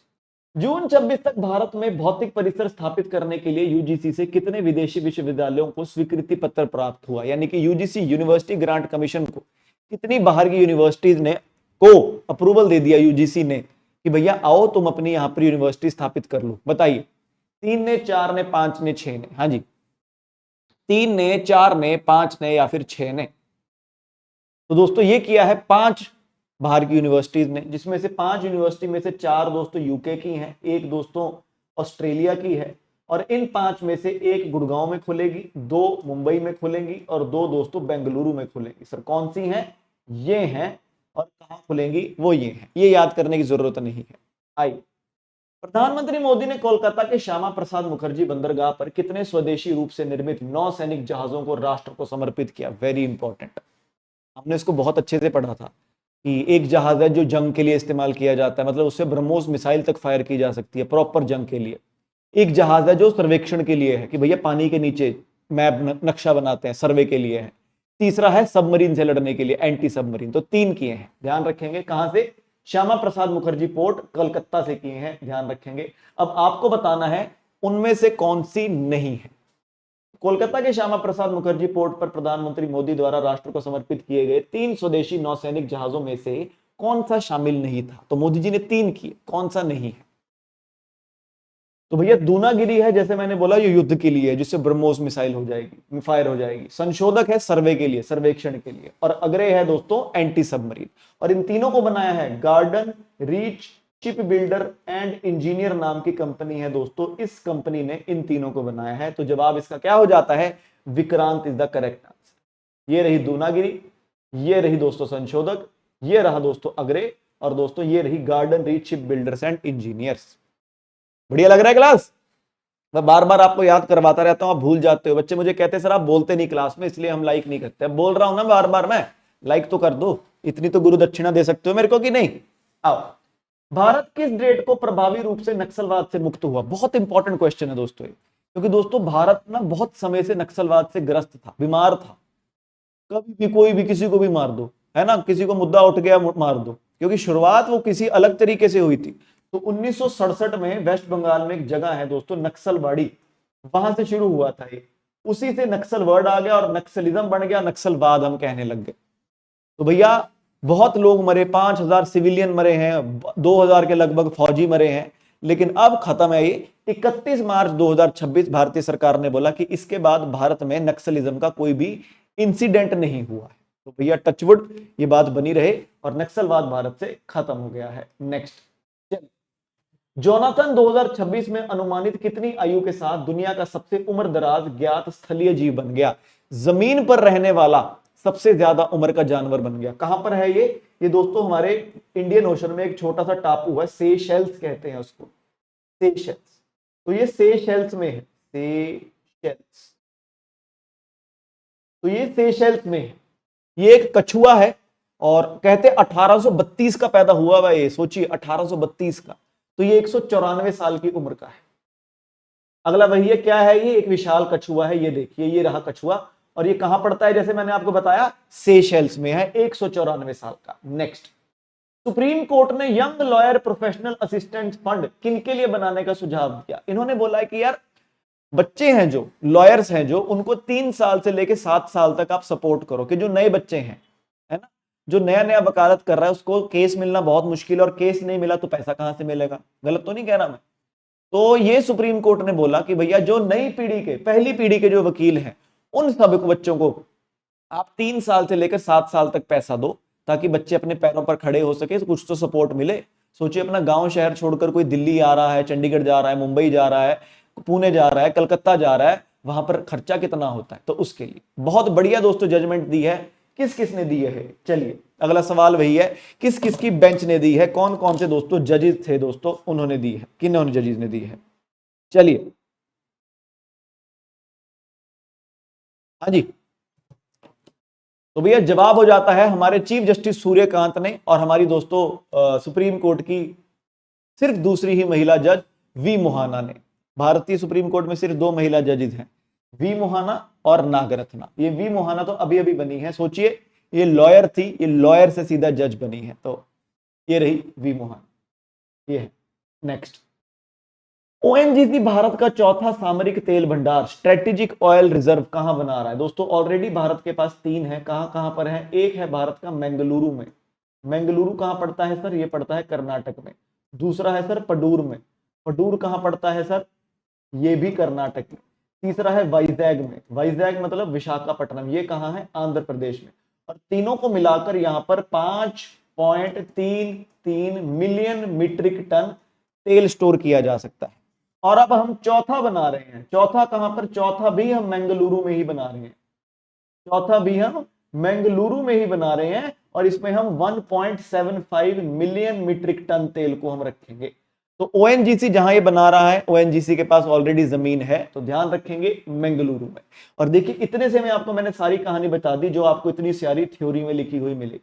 जून 26 तक भारत में भौतिक परिसर स्थापित करने के लिए यूजीसी से कितने विदेशी विश्वविद्यालयों को स्वीकृति पत्र प्राप्त हुआ? यानी कि यूजीसी यूनिवर्सिटी ग्रांट कमीशन को कितनी बाहर की यूनिवर्सिटीज ने को अप्रूवल दे दिया यूजीसी ने कि भैया आओ तुम अपनी यहां पर यूनिवर्सिटी स्थापित कर लो? बताइए, 3 ने, 4 ने, 5 ने, 6 ने? हाँ जी, 3 ने, 4 ने, 5 ने या फिर 6 ने? तो दोस्तों ये किया है 5 बाहर की यूनिवर्सिटीज ने, जिसमें से 5 यूनिवर्सिटी में से 4 दोस्तों यूके की हैं, एक दोस्तों ऑस्ट्रेलिया की है, और इन 5 में से एक गुड़गांव में खुलेगी, 2 मुंबई में खुलेंगी और 2 दोस्तों बेंगलुरु में खुलेंगी। सर कौन सी हैं? ये हैं। और कहां खुलेंगी? वो ये हैं। ये याद करने की जरूरत नहीं है। आइए, प्रधानमंत्री मोदी ने कोलकाता के श्यामा प्रसाद मुखर्जी बंदरगाह पर कितने स्वदेशी रूप से निर्मित नौसैनिक जहाजों को राष्ट्र को समर्पित किया? वेरी इंपॉर्टेंट, हमने इसको बहुत अच्छे से पढ़ा था कि एक जहाज है जो जंग के लिए इस्तेमाल किया जाता है, मतलब उससे ब्रह्मोस मिसाइल तक फायर की जा सकती है प्रॉपर जंग के लिए। एक जहाज है जो सर्वेक्षण के लिए है कि भैया पानी के नीचे मैप नक्शा बनाते हैं, सर्वे के लिए है। तीसरा है सबमरीन से लड़ने के लिए, एंटी सबमरीन। तो 3 किए हैं, ध्यान रखेंगे। कहां से? श्यामा प्रसाद मुखर्जी पोर्ट कलकत्ता से किए हैं, ध्यान रखेंगे। अब आपको बताना है उनमें से कौन सी नहीं है। कोलकाता के श्यामा प्रसाद मुखर्जी पोर्ट पर प्रधानमंत्री मोदी द्वारा राष्ट्र को समर्पित किए गए 3 स्वदेशी नौसैनिक जहाजों में से कौन सा शामिल नहीं था? तो मोदी जी ने 3 किए, कौन सा नहीं है? तो भैया दूनागिरी है, जैसे मैंने बोला, ये युद्ध के लिए है, जिससे ब्रह्मोस मिसाइल हो जाएगी, फायर हो जाएगी। संशोधक है सर्वे के लिए, सर्वेक्षण के लिए। और अग्रे है दोस्तों एंटी सबमरीन। और इन तीनों को बनाया है garden reach ship builder and engineer नाम की कंपनी है दोस्तों। इस कंपनी ने इन तीनों को बनाया है। तो जवाब इसका क्या हो जाता है? Vikrant is the correct answer. ये रही दूनागिरी, ये रही दोस्तों संशोधक, ये रहा दोस्तों अग्रे, और दोस्तों ये रही garden reach ship builders and engineers. बढ़िया लग रहा है क्लास? मैं बार बार आपको याद करवाता रहता हूं, आप भूल जाते हो। बच्चे मुझे कहते हैं सर आप बोलते नहीं क्लास में, इसलिए हम लाइक नहीं करते। बोल रहा हूं ना बार बार मैं, लाइक तो कर दो। इतनी तो गुरु दक्षिणा दे सकते हो मेरे को कि नहीं? आओ, भारत किस डेट को प्रभावी रूप से नक्सलवाद से मुक्त हुआ? बहुत इंपॉर्टेंट क्वेश्चन है दोस्तों ये, क्योंकि दोस्तों भारत ना बहुत समय से नक्सलवाद से ग्रस्त था, बीमार था। कभी भी कोई भी किसी को भी मार दो, है ना, किसी को मुद्दा उठ गया मार दो, क्योंकि शुरुआत वो किसी अलग तरीके से हुई थी। तो 1967 में वेस्ट बंगाल में एक जगह है दोस्तों नक्सलवाड़ी, वहां से शुरू हुआ था ये। उसी से नक्सल वर्ड आ गया और नक्सलिज्म बन गया, नक्सलवाद हम कहने लग गए। तो भैया बहुत लोग मरे, 5,000 सिविलियन मरे हैं, 2,000 के लगभग फौजी मरे हैं। लेकिन अब खत्म है ये। 31 मार्च 2026 भारतीय सरकार ने बोला कि इसके बाद भारत में नक्सलिज्म का कोई भी इंसिडेंट नहीं हुआ है। तो भैया टचवुड ये बात बनी रहे और नक्सलवाद भारत से खत्म हो गया है। नेक्स्ट, जोनाथन 2026 में अनुमानित कितनी आयु के साथ दुनिया का सबसे उम्रदराज ज्ञात स्थलीय जीव बन गया? जमीन पर रहने वाला सबसे ज्यादा उम्र का जानवर बन गया। कहां पर है ये दोस्तों हमारे इंडियन ओशन में एक छोटा सा टापू है, सेशेल्स कहते हैं उसको, सेशेल्स। तो ये सेशेल्स में है, सेशेल्स। तो ये सेशेल्स में है। ये एक कछुआ है और कहते 1832 का पैदा हुआ हुआ। ये सोचिए 1832 का, तो ये 194 साल की उम्र का है। अगला वही है, क्या है ये? एक विशाल कछुआ है। ये देखिए, ये रहा कछुआ, और ये कहां पड़ता है? जैसे मैंने आपको बताया सेशेल्स में है, 194 साल का। नेक्स्ट, सुप्रीम कोर्ट ने young lawyer professional assistant fund किनके लिए बनाने का सुझाव दिया? इन्होंने बोला है कि यार बच्चे हैं जो लॉयर्स हैं, जो उनको 3 साल से लेकर 7 साल तक आप सपोर्ट करो, कि जो नए बच्चे हैं, है ना, जो नया नया वकालत कर रहा है, उसको केस मिलना बहुत मुश्किल है, और केस नहीं मिला तो पैसा कहां से मिलेगा? गलत तो नहीं कह रहा मैं? तो ये सुप्रीम कोर्ट ने बोला कि भैया जो नई पीढ़ी के, पहली पीढ़ी के जो वकील हैं, उन सब बच्चों को आप 3 साल से लेकर 7 साल तक पैसा दो, ताकि बच्चे अपने पैरों पर खड़े हो सके, कुछ तो सपोर्ट मिले। सोचिए अपना गांव शहर छोड़कर कोई दिल्ली आ रहा है, चंडीगढ़ जा रहा है, मुंबई जा रहा है, पुणे जा रहा है, कलकत्ता जा रहा है, वहां पर खर्चा कितना होता है। तो उसके लिए बहुत बढ़िया दोस्तों जजमेंट दी है। किस किस ने दी है? चलिए अगला सवाल वही है, किस किस की बेंच ने दी है, कौन कौन से दोस्तों जजेस थे दोस्तों, उन्होंने दी है, किन्होंने जजेस ने दी है। चलिए हाँ जी, तो भैया जवाब हो जाता है हमारे चीफ जस्टिस सूर्यकांत ने, और हमारी दोस्तों सुप्रीम कोर्ट की सिर्फ दूसरी ही महिला जज वी मोहाना ने। भारतीय सुप्रीम कोर्ट में सिर्फ दो महिला जजेस हैं, वी मोहाना और नागरत्ना। ये वी मोहाना तो अभी अभी बनी है, सोचिए ये लॉयर थी, ये लॉयर से सीधा जज बनी है, तो ये रही वी मोहाना, ये है। नेक्स्ट, ओएनजीसी भारत का चौथा सामरिक तेल भंडार स्ट्रेटेजिक ऑयल रिजर्व कहां बना रहा है दोस्तों? ऑलरेडी भारत के पास 3 है, कहां कहां पर है? एक है भारत का मंगलुरु में। मंगलुरु कहां पड़ता है सर? ये पड़ता है कर्नाटक में। दूसरा है सर पडूर में। पडूर कहां पड़ता है सर? ये भी कर्नाटक में। तीसरा है वाइजैग में। वाइजैग मतलब विशाखापट्टनम, ये कहां है? आंध्र प्रदेश में। और तीनों को मिलाकर यहां पर 5.33 मिलियन मीट्रिक टन तेल स्टोर किया जा सकता है। और अब हम चौथा बना रहे हैं। चौथा कहां पर? चौथा भी हम मंगलुरु में ही बना रहे हैं। चौथा भी हम मंगलुरु में ही बना रहे हैं, और इसमें हम 1.75 मिलियन मीट्रिक टन तेल को हम रखेंगे। तो ओएनजीसी जहां ये बना रहा है, ओएनजीसी के पास ऑलरेडी जमीन है, तो ध्यान रखेंगे मंगलुरु में। और देखिए इतने से मैंने सारी कहानी बता दी जो आपको इतनी सारी थ्योरी में लिखी हुई मिलेगी।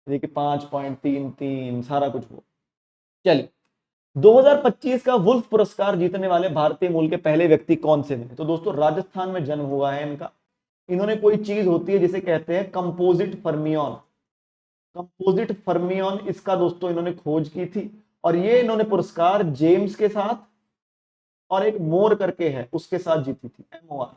देखिए 5.33 सारा कुछ हो। चलिए 2025 का वुल्फ पुरस्कार जीतने वाले भारतीय मूल के पहले व्यक्ति कौन से हैं? तो दोस्तों राजस्थान में जन्म हुआ है इनका। इन्होंने कोई चीज होती है जिसे कहते हैं कंपोजिट फर्मियन। कंपोजिट फर्मियन इसका दोस्तों इन्होंने खोज की थी, और ये इन्होंने पुरस्कार जेम्स के साथ और एक मोर करके है उसके साथ जीती थी, MOR।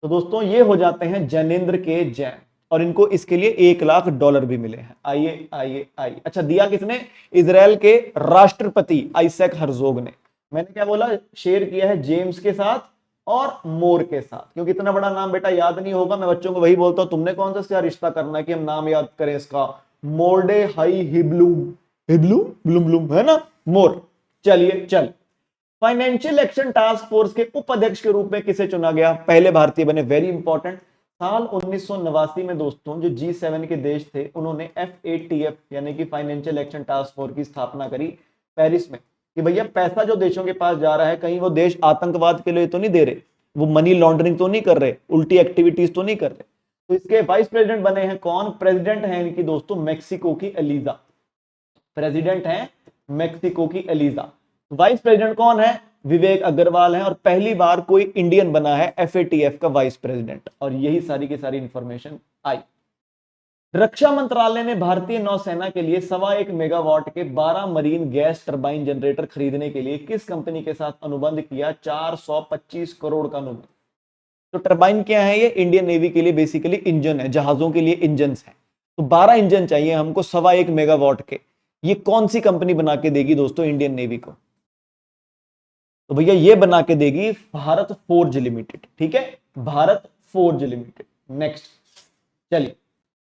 तो दोस्तों ये हो जाते हैं जैनेंद्र के जैन, और इनको इसके लिए $1 लाख भी मिले हैं। आइए आइए आइए। अच्छा दिया किसने? इजराइल के राष्ट्रपति आइजैक हर्जोग ने। मैंने क्या बोला? शेयर किया है जेम्स के साथ और मोर के साथ, क्योंकि इतना बड़ा नाम बेटा याद नहीं होगा। मैं बच्चों को वही बोलता हूं, तुमने कौन सा क्या रिश्ता करना है कि हम नाम याद करें इसका? मोर्डे हाई हिब्लूम, हिब्लूम ब्लूम ब्लूम है ना, मोर। चलिए चल, फाइनेंशियल एक्शन टास्क फोर्स के उपाध्यक्ष के रूप में किसे चुना गया? पहले भारतीय बने, वेरी इंपॉर्टेंट। साल 1989 में दोस्तों जो G7 के देश थे उन्होंने FATF यानी कि फाइनेंशियल एक्शन टास्क फोर्स की स्थापना करी पेरिस में, कि भैया पैसा जो देशों के पास जा रहा है, कहीं वो देश आतंकवाद के लिए तो नहीं दे रहे, वो मनी लॉन्ड्रिंग तो नहीं कर रहे, उल्टी एक्टिविटीज तो नहीं कर रहे। तो इसके वाइस प्रेसिडेंट बने हैं कौन? प्रेसिडेंट है इनकी दोस्तों मैक्सिको की एलिजा। प्रेसिडेंट है मैक्सिको की एलिजा। वाइस प्रेसिडेंट कौन है? विवेक अग्रवाल है, और पहली बार कोई इंडियन बना है FATF का वाइस प्रेसिडेंट। और यही सारी की सारी इंफॉर्मेशन आई। रक्षा मंत्रालय ने भारतीय नौसेना के लिए 1.25 मेगावाट के 12 मरीन गैस टरबाइन जनरेटर खरीदने के लिए किस कंपनी के साथ अनुबंध किया? 425 करोड़ का अनुबंध। तो टरबाइन क्या है? ये इंडियन नेवी के लिए बेसिकली इंजन है, जहाजों के लिए इंजन है। तो 12 इंजन चाहिए हमको 1.25 मेगावाट के। ये कौन सी कंपनी बना के देगी दोस्तों इंडियन नेवी को? तो भैया ये बना के देगी भारत फोर्ज लिमिटेड। ठीक है, भारत फोर्ज लिमिटेड। नेक्स्ट, चलिए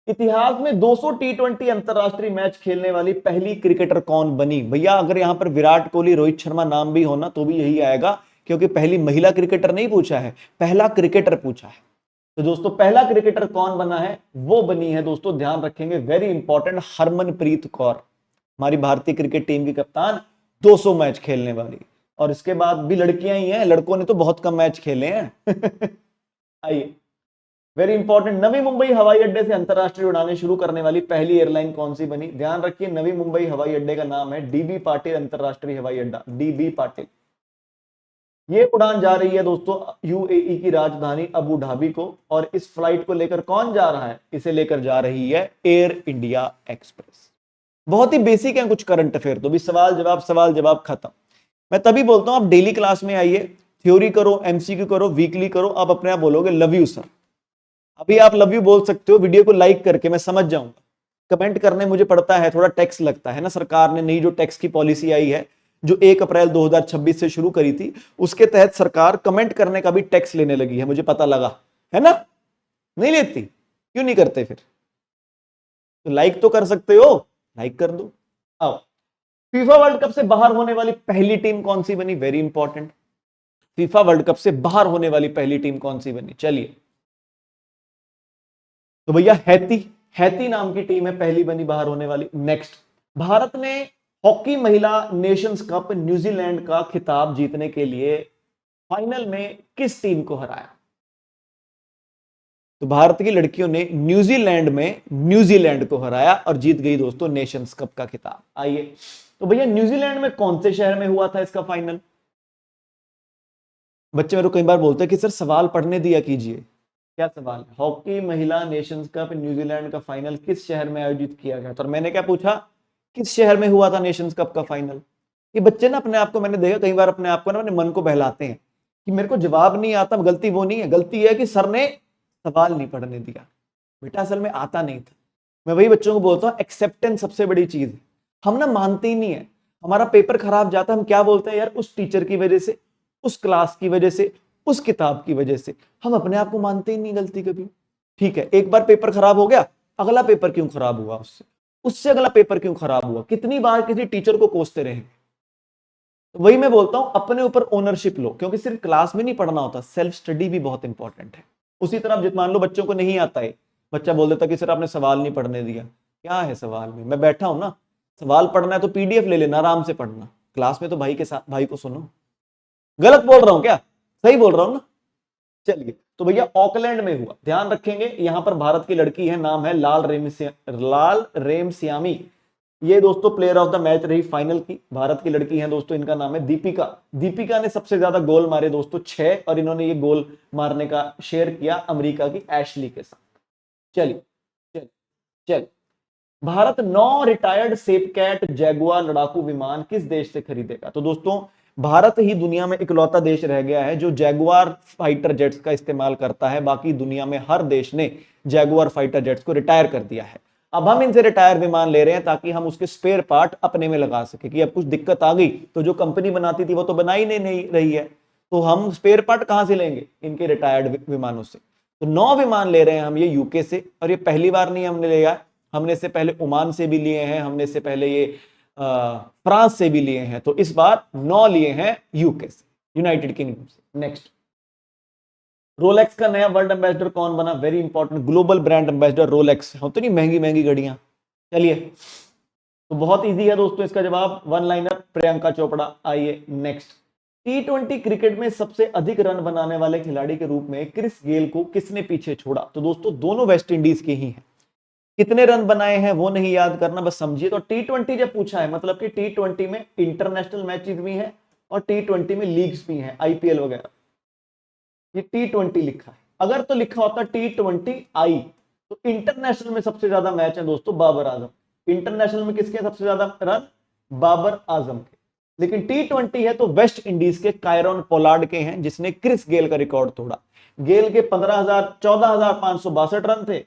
इतिहास में 200 T20 अंतरराष्ट्रीय मैच खेलने वाली पहली क्रिकेटर कौन बनी? भैया अगर यहां पर विराट कोहली, रोहित शर्मा नाम भी होना तो भी यही आएगा, क्योंकि पहली महिला क्रिकेटर नहीं पूछा है, पहला क्रिकेटर पूछा है। तो दोस्तों पहला क्रिकेटर कौन बना है? वो बनी है दोस्तों, ध्यान रखेंगे, वेरी इंपॉर्टेंट, हरमनप्रीत कौर। हमारी भारतीय क्रिकेट टीम की कप्तान, 200 मैच खेलने वाली। और इसके बाद भी लड़कियां ही हैं, लड़कों ने तो बहुत कम मैच खेले हैं। आइए, वेरी इंपॉर्टेंट, नवी मुंबई हवाई अड्डे से अंतरराष्ट्रीय उड़ानें शुरू करने वाली पहली एयरलाइन कौन सी बनी? ध्यान रखिए, नवी मुंबई हवाई अड्डे का नाम है DB पाटिल अंतरराष्ट्रीय हवाई अड्डा, DB पाटिल। ये उड़ान जा रही है दोस्तों UAE की राजधानी अबू धाबी को, और इस फ्लाइट को लेकर कौन जा रहा है? इसे लेकर जा रही है एयर इंडिया एक्सप्रेस। बहुत ही बेसिक है कुछ करंट अफेयर, तो भी सवाल जवाब खत्म। मैं तभी बोलता हूं आप डेली क्लास में आइए, थ्योरी करो, MCQ करो, वीकली करो, आप अपने आप बोलोगे लव यू सर। अभी आप लव यू बोल सकते हो वीडियो को लाइक करके, मैं समझ जाऊंगा। कमेंट करने मुझे पड़ता है, थोड़ा टैक्स लगता है ना, सरकार ने नई जो टैक्स की पॉलिसी आई है जो 1 अप्रैल 2026 से शुरू करी थी, उसके तहत सरकार कमेंट करने का भी टैक्स लेने लगी है, मुझे पता लगा है ना। नहीं लेती? क्यों नहीं करते फिर? तो लाइक तो कर सकते हो, लाइक कर दो। आओ, फीफा वर्ल्ड कप से बाहर होने वाली पहली टीम कौन सी बनी? Very important. FIFA world cup से बाहर होने वाली पहली टीम कौन सी बनी? चलिए, तो भैया हैती, हैती नाम की टीम है पहली बनी बाहर होने वाली। नेक्स्ट, भारत ने हॉकी महिला नेशंस कप न्यूजीलैंड का खिताब जीतने के लिए फाइनल में किस टीम को हराया? तो भारत की लड़कियों ने न्यूजीलैंड में न्यूजीलैंड को हराया और जीत गई दोस्तों नेशंस कप का खिताब। आइए, तो भैया न्यूजीलैंड में कौन से शहर में हुआ था इसका फाइनल? बच्चे मेरे को कई बार बोलते हैं कि सर सवाल पढ़ने दिया कीजिए। क्या सवाल है? हॉकी महिला नेशंस कप न्यूजीलैंड का फाइनल किस शहर में आयोजित किया गया था? और मैंने क्या पूछा, किस शहर में हुआ था नेशंस कप का फाइनल? ये बच्चे ना अपने आप को, मैंने देखा कई बार अपने आप को ना अपने मन को बहलाते हैं कि मेरे को जवाब नहीं आता। गलती वो नहीं है, गलती है कि सर ने सवाल नहीं पढ़ने दिया। बेटा असल में आता नहीं था। मैं वही बच्चों को बोलता हूँ, एक्सेप्टेंस सबसे बड़ी चीज है। हम ना मानते ही नहीं है, हमारा पेपर खराब जाता है, हम क्या बोलते हैं यार, उस टीचर की वजह से, उस क्लास की वजह से, उस किताब की वजह से। हम अपने आप को मानते ही नहीं गलती कभी। ठीक है, एक बार पेपर खराब हो गया, अगला पेपर क्यों खराब हुआ उससे, उससे अगला पेपर क्यों खराब हुआ, कितनी बार किसी टीचर को कोसते रहेंगे। तो वही मैं बोलता हूं, अपने ऊपर ओनरशिप लो, क्योंकि सिर्फ क्लास में नहीं पढ़ना होता, सेल्फ स्टडी भी बहुत इंपॉर्टेंट है। उसी तरह जित मान लो बच्चों को नहीं आता है, बच्चा बोल देता कि सर आपने सवाल नहीं पढ़ने दिया। क्या है सवाल में, मैं बैठा हूं ना, सवाल पढ़ना है तो पीडीएफ ले लेना, आराम से पढ़ना, क्लास में तो भाई के साथ भाई को सुनो। गलत बोल रहा हूं क्या? सही बोल रहा हूं ना? चलिए, तो भैया ऑकलैंड में हुआ, ध्यान रखेंगे। यहां पर भारत की लड़की है, नाम है लाल रेमसियामी। ये दोस्तों प्लेयर ऑफ द मैच रही फाइनल की। भारत की लड़की है दोस्तों, इनका नाम है दीपिका। दीपिका ने सबसे ज्यादा गोल मारे दोस्तों 6, और इन्होंने ये गोल मारने का शेयर किया अमेरिका की एशली के साथ। चलिए चलिए चलिए, भारत 9 रिटायर्ड सेपकैट जैगुआर लड़ाकू विमान किस देश से खरीदेगा? तो दोस्तों भारत ही दुनिया में इकलौता देश रह गया है जो जैगुआर फाइटर जेट्स का इस्तेमाल करता है। बाकी दुनिया में हर देश ने जैगुआर फाइटर जेट्स को रिटायर कर दिया है। अब हम इनसे रिटायर विमान ले रहे हैं ताकि हम उसके स्पेयर पार्ट अपने में लगा सके, कि अब कुछ दिक्कत आ गई तो जो कंपनी बनाती थी वो तो बना ही नहीं रही है, तो हम स्पेयर पार्ट कहां से लेंगे? इनके रिटायर्ड विमानों से। तो 9 विमान ले रहे हैं हम ये यूके से, और ये पहली बार नहीं हमने लिया, हमने इससे पहले ओमान से भी लिए हैं, हमने इससे पहले ये फ्रांस से भी लिए हैं, तो इस बार 9 लिए हैं यूके से, यूनाइटेड किंगडम से। नेक्स्ट, रोलेक्स का नया वर्ल्ड एम्बेसडर कौन बना? Very important, global brand ambassador Rolex. होती नहीं महंगी महंगी घड़ियां। चलिए, तो बहुत इजी है दोस्तों इसका जवाब, वन लाइनर, प्रियंका चोपड़ा। आइए नेक्स्ट, T20 क्रिकेट में सबसे अधिक रन बनाने वाले खिलाड़ी के रूप में क्रिस गेल को किसने पीछे छोड़ा? तो दोस्तों दोनों वेस्ट इंडीज के ही हैं। कितने रन बनाए हैं वो नहीं याद करना, बस समझिए। तो T20 जब पूछा है, मतलब कि T20 में इंटरनेशनल मैचेस भी हैं और T20 में लीग्स भी हैं, आईपीएल वगैरह। ये T20 लिखा है, अगर तो लिखा होता T20I, तो इंटरनेशनल में सबसे ज्यादा मैच है दोस्तों बाबर आजम। इंटरनेशनल में किसके सबसे ज्यादा रन? बाबर आजम के। लेकिन T20 है तो वेस्ट इंडीज के कायरन पोलार्ड के हैं, जिसने क्रिस गेल का रिकॉर्ड तोड़ा। गेल के 14,562 रन थे,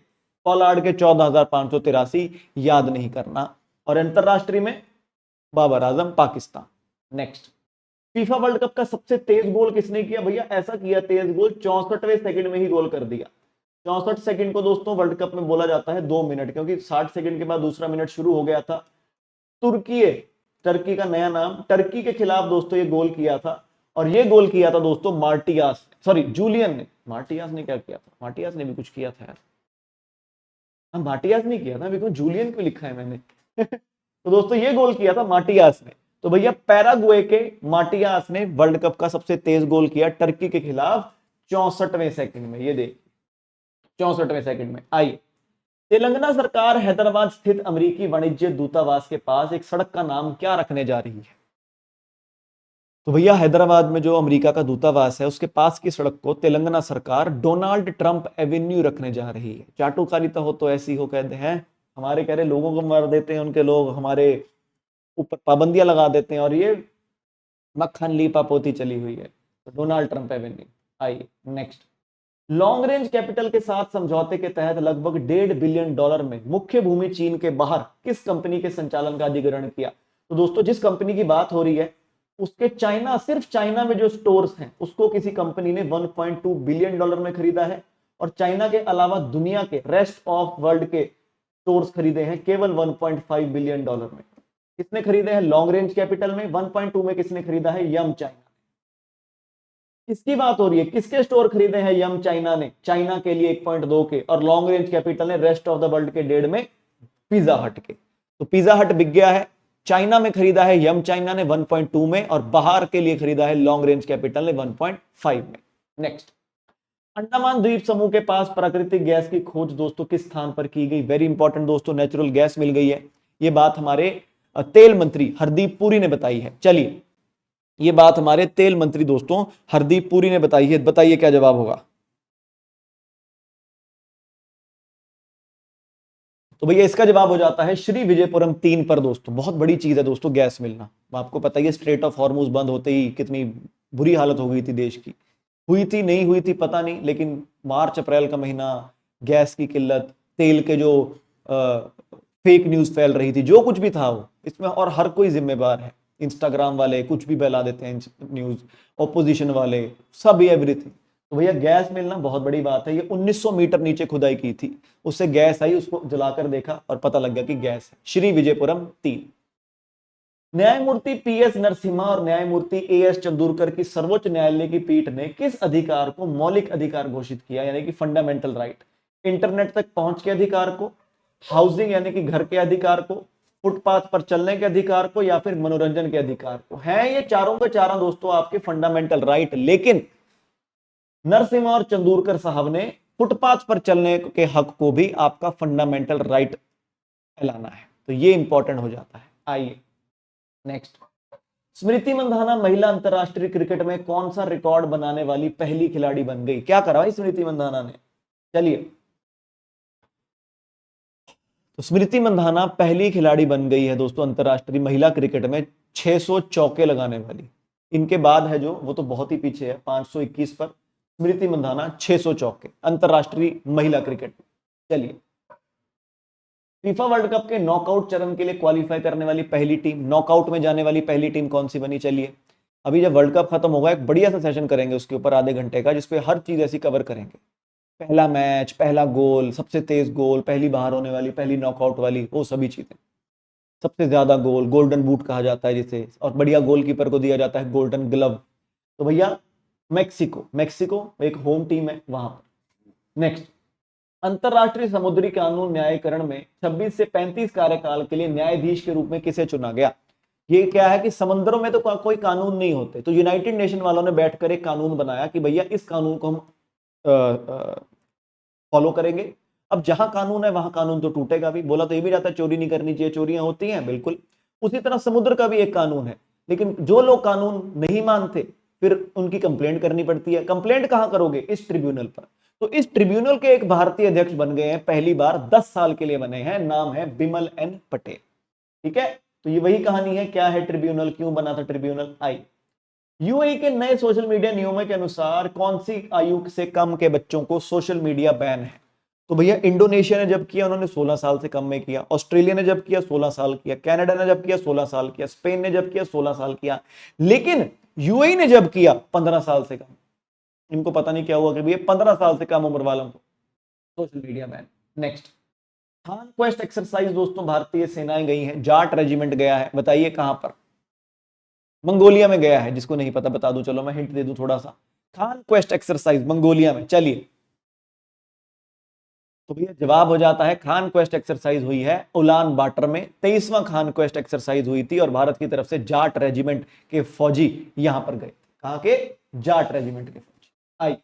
पोलार्ड के 14,583, याद नहीं करना। और अंतरराष्ट्रीय में Babar Azam Pakistan. Next, FIFA world cup का सबसे तेज गोल किसने किया? भैया ऐसा किया तेज गोल, 64वें सेकंड में ही गोल कर दिया। 64 सेकंड को दोस्तों वर्ल्ड कप में बोला जाता है 2 मिनट, क्योंकि 60 सेकंड के बाद दूसरा मिनट शुरू हो गया था। तुर्की, टर्की का नया नाम, टर्की के खिलाफ दोस्तों ये गोल किया था। और ये गोल किया था दोस्तों मार्टियास, सॉरी जूलियन ने। मार्टियास ने क्या किया था? मार्टियास ने भी कुछ किया था यार। मार्टियास नहीं किया था, देखो जूलियन क्यों लिखा है मैंने। तो दोस्तों ये गोल किया था मार्टियास ने। तो भैया पैराग्वे के मार्टियास ने वर्ल्ड कप का सबसे तेज गोल किया टर्की के खिलाफ 64वें सेकंड में। ये देख, 64वें सेकंड में। आइए, तेलंगाना सरकार हैदराबाद स्थित अमेरिकी वाणिज्य दूतावास के पास एक सड़क का नाम क्या रखने जा रही है? तो भैया हैदराबाद में जो अमेरिका का दूतावास है उसके पास की सड़क को तेलंगाना सरकार डोनाल्ड ट्रंप एवेन्यू रखने जा रही है। चाटुकारिता हो तो ऐसी हो, कहते हैं हमारे, कह रहे लोगों को मार देते हैं उनके लोग, हमारे ऊपर पाबंदियां लगा देते हैं, और ये मक्खन लीपा पोती चली हुई है। तो डोनाल्ड ट्रंप एवेन्यू। आइए नेक्स्ट, लॉन्ग रेंज कैपिटल के साथ समझौते के तहत लगभग $1.5 बिलियन में मुख्य भूमि चीन के बाहर किस कंपनी के संचालन का अधिग्रहण किया? तो दोस्तों जिस कंपनी की बात हो रही है उसके चाइना, सिर्फ चाइना में जो स्टोर्स हैं उसको किसी कंपनी ने $1.2 बिलियन में खरीदा है। और चाइना के अलावा दुनिया के रेस्ट ऑफ वर्ल्ड के स्टोर्स खरीदे हैं केवल $1.5 बिलियन में। किसने खरीदे हैं लॉन्ग रेंज कैपिटल में। 1.2 में किसने खरीदा है, यम चाइना। किसकी बात हो रही है, किसके स्टोर खरीदे हैं यम चाइना ने, चाइना के लिए 1.2 के, और लॉन्ग रेंज कैपिटल ने रेस्ट ऑफ द वर्ल्ड के 1.5 में पिज्जा हट के। तो पिज्जा हट बिक गया है, चाइना में खरीदा है यम चाइना ने 1.2 में, और बाहर के लिए खरीदा है लॉन्ग रेंज कैपिटल ने 1.5 में। नेक्स्ट, अंडमान द्वीप समूह के पास प्राकृतिक गैस की खोज दोस्तों किस स्थान पर की गई। वेरी इंपॉर्टेंट दोस्तों, नेचुरल गैस मिल गई है। ये बात हमारे तेल मंत्री हरदीप पुरी ने बताई है। चलिए, ये बात हमारे तेल मंत्री दोस्तों हरदीप पुरी ने बताई है। बताइए क्या जवाब होगा। तो भैया इसका जवाब हो जाता है श्री विजयपुरम 3 पर दोस्तों। बहुत बड़ी चीज है दोस्तों गैस मिलना। आपको पता ही है, स्ट्रेट ऑफ हॉर्मूज बंद होते ही कितनी बुरी हालत हो गई थी देश की। हुई थी नहीं हुई थी पता नहीं, लेकिन मार्च अप्रैल का महीना, गैस की किल्लत, तेल के जो फेक न्यूज फैल रही थी, जो कुछ भी था वो इसमें, और हर कोई जिम्मेवार है। इंस्टाग्राम वाले कुछ भी फैला देते हैं न्यूज, ऑपोजिशन वाले, सब एवरीथिंग। तो भैया गैस मिलना बहुत बड़ी बात है। ये 1900 मीटर नीचे खुदाई की थी, उससे गैस आई, उसको जलाकर देखा और पता लग गया कि गैस है। श्री विजयपुरम 3। न्यायमूर्ति पीएस नरसिम्हा और न्यायमूर्ति एएस चंदूरकर की सर्वोच्च न्यायालय की पीठ ने किस अधिकार को मौलिक अधिकार घोषित किया, यानी कि फंडामेंटल राइट। इंटरनेट तक पहुंच के अधिकार को, हाउसिंग यानी कि घर के अधिकार को, फुटपाथ पर चलने के अधिकार को, या फिर मनोरंजन के अधिकार को। है ये चारों के चारों दोस्तों आपके फंडामेंटल राइट, लेकिन नरसिम्हा और चंदूरकर साहब ने फुटपाथ पर चलने के हक को भी आपका फंडामेंटल राइट ऐलाना है। तो ये इंपॉर्टेंट हो जाता है। आइए नेक्स्ट, स्मृति मंधाना महिला अंतरराष्ट्रीय क्रिकेट में कौन सा रिकॉर्ड बनाने वाली पहली खिलाड़ी बन गई। क्या करा भाई स्मृति मंधाना ने। चलिए, तो स्मृति मंधाना पहली खिलाड़ी बन गई है दोस्तों अंतरराष्ट्रीय महिला क्रिकेट में 600 चौके लगाने वाली। इनके बाद है जो, वो तो बहुत ही पीछे है, 521 पर। स्मृति मंधाना 600 चौके अंतरराष्ट्रीय महिला क्रिकेट में। चलिए, फीफा वर्ल्ड कप के नॉकआउट चरण के लिए क्वालिफाई करने वाली पहली टीम, नॉकआउट में जाने वाली पहली टीम कौन सी बनी। चलिए, अभी जब वर्ल्ड कप खत्म होगा एक बढ़िया सा सेशन करेंगे उसके ऊपर आधे घंटे का, जिसपे हर चीज ऐसी कवर करेंगे। पहला मैच, पहला गोल, सबसे तेज गोल, पहली बाहर होने वाली, पहली नॉकआउट वाली, वो सभी चीजें। सबसे ज्यादा गोल, गोल्डन बूट कहा जाता है जिसे, और बढ़िया गोलकीपर को दिया जाता है गोल्डन ग्लव। तो भैया मैक्सिको, मैक्सिको एक होम टीम है वहां पर। नेक्स्ट, अंतरराष्ट्रीय समुद्री कानून न्यायीकरण में 26 से 35 कार्यकाल के लिए न्यायाधीश के रूप में किसे चुना गया। ये क्या है कि समुद्रों में तो कोई कानून नहीं होते, तो यूनाइटेड नेशन वालों ने बैठकर एक कानून बनाया कि भैया इस कानून को हम फॉलो करेंगे। अब जहां कानून है वहां कानून तो टूटेगा भी। बोला तो ये भी जाता है चोरी नहीं करनी चाहिए, चोरियां होती हैं, बिल्कुल उसी तरह समुद्र का भी एक कानून है। लेकिन जो लोग कानून नहीं मानते फिर उनकी कंप्लेंट करनी पड़ती है। कंप्लेंट कहां करोगे, इस ट्रिब्यूनल पर। तो इस ट्रिब्यूनल के एक भारतीय अध्यक्ष बन गए हैं, पहली बार 10 साल के लिए बने हैं, नाम है बिमल एन पटेल। ठीक है, तो ये वही कहानी है, क्या है ट्रिब्यूनल, क्यों बना था ट्रिब्यूनल। आई, यूएई के नए सोशल मीडिया नियमों के अनुसार कौन सी आयु से कम के बच्चों को सोशल मीडिया बैन है। तो भैया इंडोनेशिया ने जब किया उन्होंने 16 साल से कम में किया, ऑस्ट्रेलिया ने जब किया 16 साल किया, कनाडा ने जब किया 16 साल किया, स्पेन ने जब किया 16 साल किया, लेकिन यूएई ने जब किया 15 साल से कम। इनको पता नहीं क्या हुआ कि भैया 15 साल से कम उम्र वालों को social media ban. Next, Khan quest exercise दोस्तों भारतीय सेनाएं गई हैं, जाट रेजिमेंट गया है, बताइए कहां पर। मंगोलिया में गया है, जिसको नहीं पता बता दूं, चलो मैं हिंट दे दूं थोड़ा सा। खान क्वेस्ट एक्सरसाइज मंगोलिया में। चलिए, तो भैया जवाब हो जाता है खान क्वेस्ट एक्सरसाइज हुई है उलान बाटर में, 23वां खान क्वेस्ट एक्सरसाइज हुई थी, और भारत की तरफ से जाट रेजिमेंट के फौजी यहां पर गए। कहां के, जाट रेजिमेंट के फौजी। I,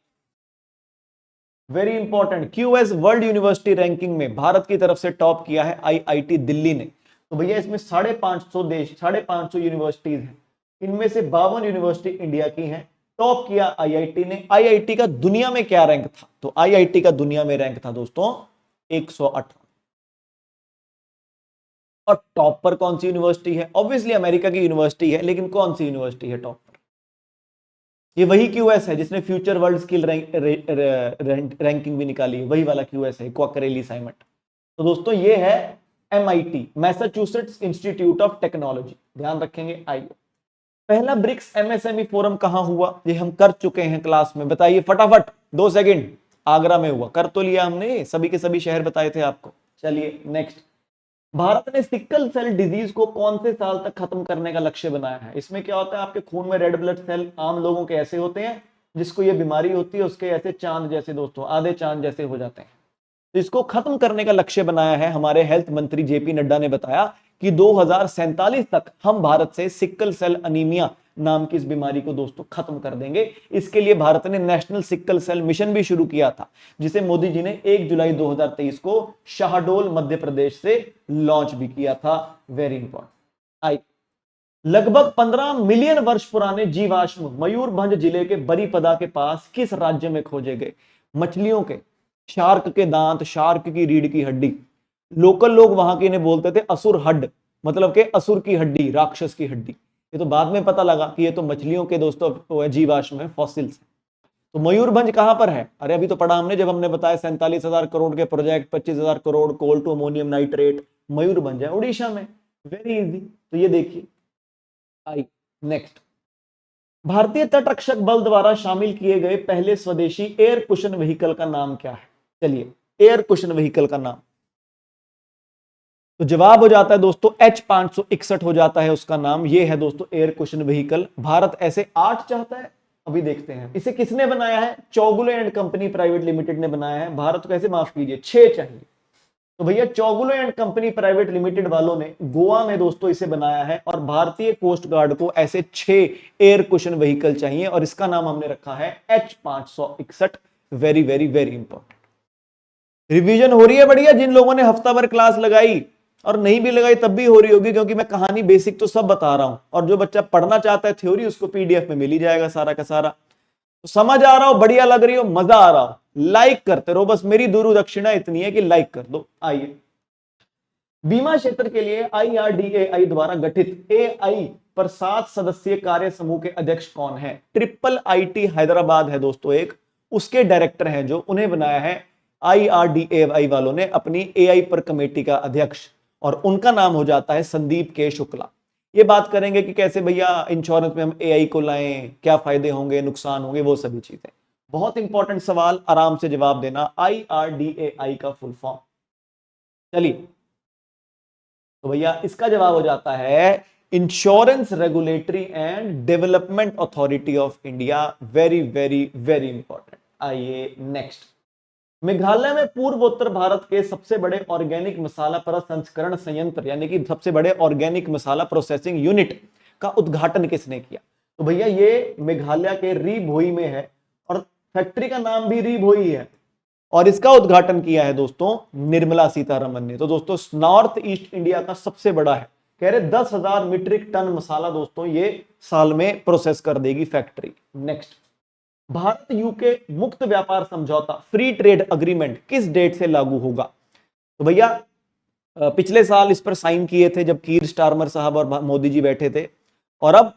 very important, QS world university ranking में भारत की तरफ से टॉप किया है आईआईटी दिल्ली ने। तो भैया इसमें 550 देश, 550 यूनिवर्सिटीज हैं, इनमें से 52 यूनिवर्सिटी इंडिया की हैं। टॉप किया आईआईटी ने। आईआईटी का दुनिया में क्या रैंक था, तो आईआईटी का दुनिया में रैंक था दोस्तों 118। और टॉप पर कौन सी यूनिवर्सिटी है, ऑब्वियसली अमेरिका की यूनिवर्सिटी है, लेकिन कौन सी यूनिवर्सिटी है टॉप पर। ये वही क्यूएस है जिसने फ्यूचर वर्ल्ड स्किल रैंकिंग भी निकाली है, वही वाला क्यूएस है, क्वाकरेली साइमट। तो दोस्तों ये है MIT, Massachusetts institute of technology, ध्यान रखेंगे। आइए, पहला ब्रिक्स एमएसएमई फोरम कहां हुआ, ये हम कर चुके हैं क्लास में, बताइए फटाफट 2 सेकंड। आगरा में हुआ, कर तो लिया हमने, सभी के सभी शहर बताए थे आपको। चलिए नेक्स्ट, भारत ने सिकल सेल डिजीज को कौन से साल तक खत्म करने का लक्ष्य बनाया है? इसमें क्या होता है, आपके खून में रेड ब्लड सेल आम लोगों के ऐसे होते हैं, जिसको ये बीमारी होती है उसके ऐसे चांद जैसे दोस्तों, आधे चांद जैसे हो जाते हैं। तो इसको खत्म करने का लक्ष्य बनाया है। हमारे हेल्थ मंत्री जेपी नड्डा ने बताया कि 2047 तक हम भारत से सिक्कल सेल अनीमिया नाम की इस बीमारी को दोस्तों खत्म कर देंगे। इसके लिए भारत ने नेशनल सिक्कल सेल मिशन भी शुरू किया था, जिसे मोदी जी ने 1 जुलाई 2023 को शाहडोल मध्य प्रदेश से लॉन्च भी किया था। Very important. लगभग 15 मिलियन वर्ष पुराने जीवाश्म मयूरभंज जिले के बरीपदा के पास किस राज्य में खोजे गए? मछलियों के, शार्क के दांत, शार्क की रीढ़ की हड्डी। लोकल लोग वहां के ने बोलते थे असुर हड्ड, मतलब के असुर की हड्डी, राक्षस की हड्डी। ये तो बाद में पता लगा कि ये तो मछलियों के दोस्तों जीवाश्म है, फॉसिल्स। तो मयूरभंज कहां पर है? अरे अभी तो पढ़ा हमने, जब हमने बताया 47,000 करोड़ के project, 25,000 crore coal to ammonium nitrate, Mayurbhanj है उड़ीसा में। Very easy. तो ये देखिए। आई नेक्स्ट, भारतीय तटरक्षक बल द्वारा शामिल किए गए पहले स्वदेशी एयर कुशन व्हीकल का नाम क्या है? चलिए, एयर कुशन व्हीकल का नाम, तो जवाब हो जाता है दोस्तों H561 हो जाता है उसका नाम। ये है दोस्तों एयर कुशन व्हीकल। भारत ऐसे 8 चाहता है, अभी देखते हैं। इसे किसने बनाया है? Chowgule and company private limited ने बनाया है। भारत को कैसे, माफ कीजिए, 6 चाहिए। तो भैया Chowgule and company private limited वालों ने गोवा में दोस्तों इसे बनाया है, और भारतीय कोस्ट गार्ड को ऐसे 6 एयर कुशन व्हीकल चाहिए, और इसका नाम हमने रखा है H561। Very very very important. Revision हो रही है बढ़िया। जिन लोगों ने हफ्ता भर क्लास लगाई और नहीं भी लगाई तब भी हो रही होगी, क्योंकि मैं कहानी बेसिक तो सब बता रहा हूं, और जो बच्चा पढ़ना चाहता है थ्योरी उसको पीडीएफ में मिल ही जाएगा सारा का सारा। तो समझ आ रहा हो, बढ़िया लग रही हो, मजा आ रहा हो, लाइक करते रहो। बस मेरी दुरु दक्षिणा इतनी है कि लाइक कर दो। आइए, बीमा क्षेत्र के लिए IRDAI द्वारा गठित AI पर 7 सदस्यीय कार्य समूह के अध्यक्ष कौन है? ट्रिपल IT हैदराबाद है दोस्तों एक, उसके डायरेक्टर हैं जो, उन्हें बनाया है IRDAI वालों ने अपनी AI पर कमेटी का अध्यक्ष, और उनका नाम हो जाता है संदीप के शुक्ला। ये बात करेंगे कि कैसे भैया इंश्योरेंस में हम AI को लाएं, क्या फायदे होंगे, नुकसान होंगे, वो सभी चीजें। बहुत इंपॉर्टेंट सवाल, आराम से जवाब देना। IRDAI का फुल फॉर्म, चलिए, तो भैया इसका जवाब हो जाता है insurance regulatory and development authority of India. Very very very important. आइए नेक्स्ट, मेघालय में पूर्वोत्तर भारत के सबसे बड़े ऑर्गेनिक मसाला प्रसंस्करण संयंत्र, यानी कि सबसे बड़े ऑर्गेनिक मसाला प्रोसेसिंग यूनिट का उद्घाटन किसने किया? तो भैया ये मेघालय के री भोई में है, और फैक्ट्री का नाम भी री भोई है, और इसका उद्घाटन किया है दोस्तों निर्मला सीतारमन ने। तो दोस्तों नॉर्थ ईस्ट इंडिया का सबसे बड़ा है, कह रहे 10,000 मीट्रिक टन मसाला दोस्तों ये साल में प्रोसेस कर देगी फैक्ट्री। नेक्स्ट, भारत यूके मुक्त व्यापार समझौता फ्री ट्रेड अग्रीमेंट किस डेट से लागू होगा? तो भैया पिछले साल इस पर साइन किए थे जब कीर स्टारमर साहब और मोदी जी बैठे थे, और अब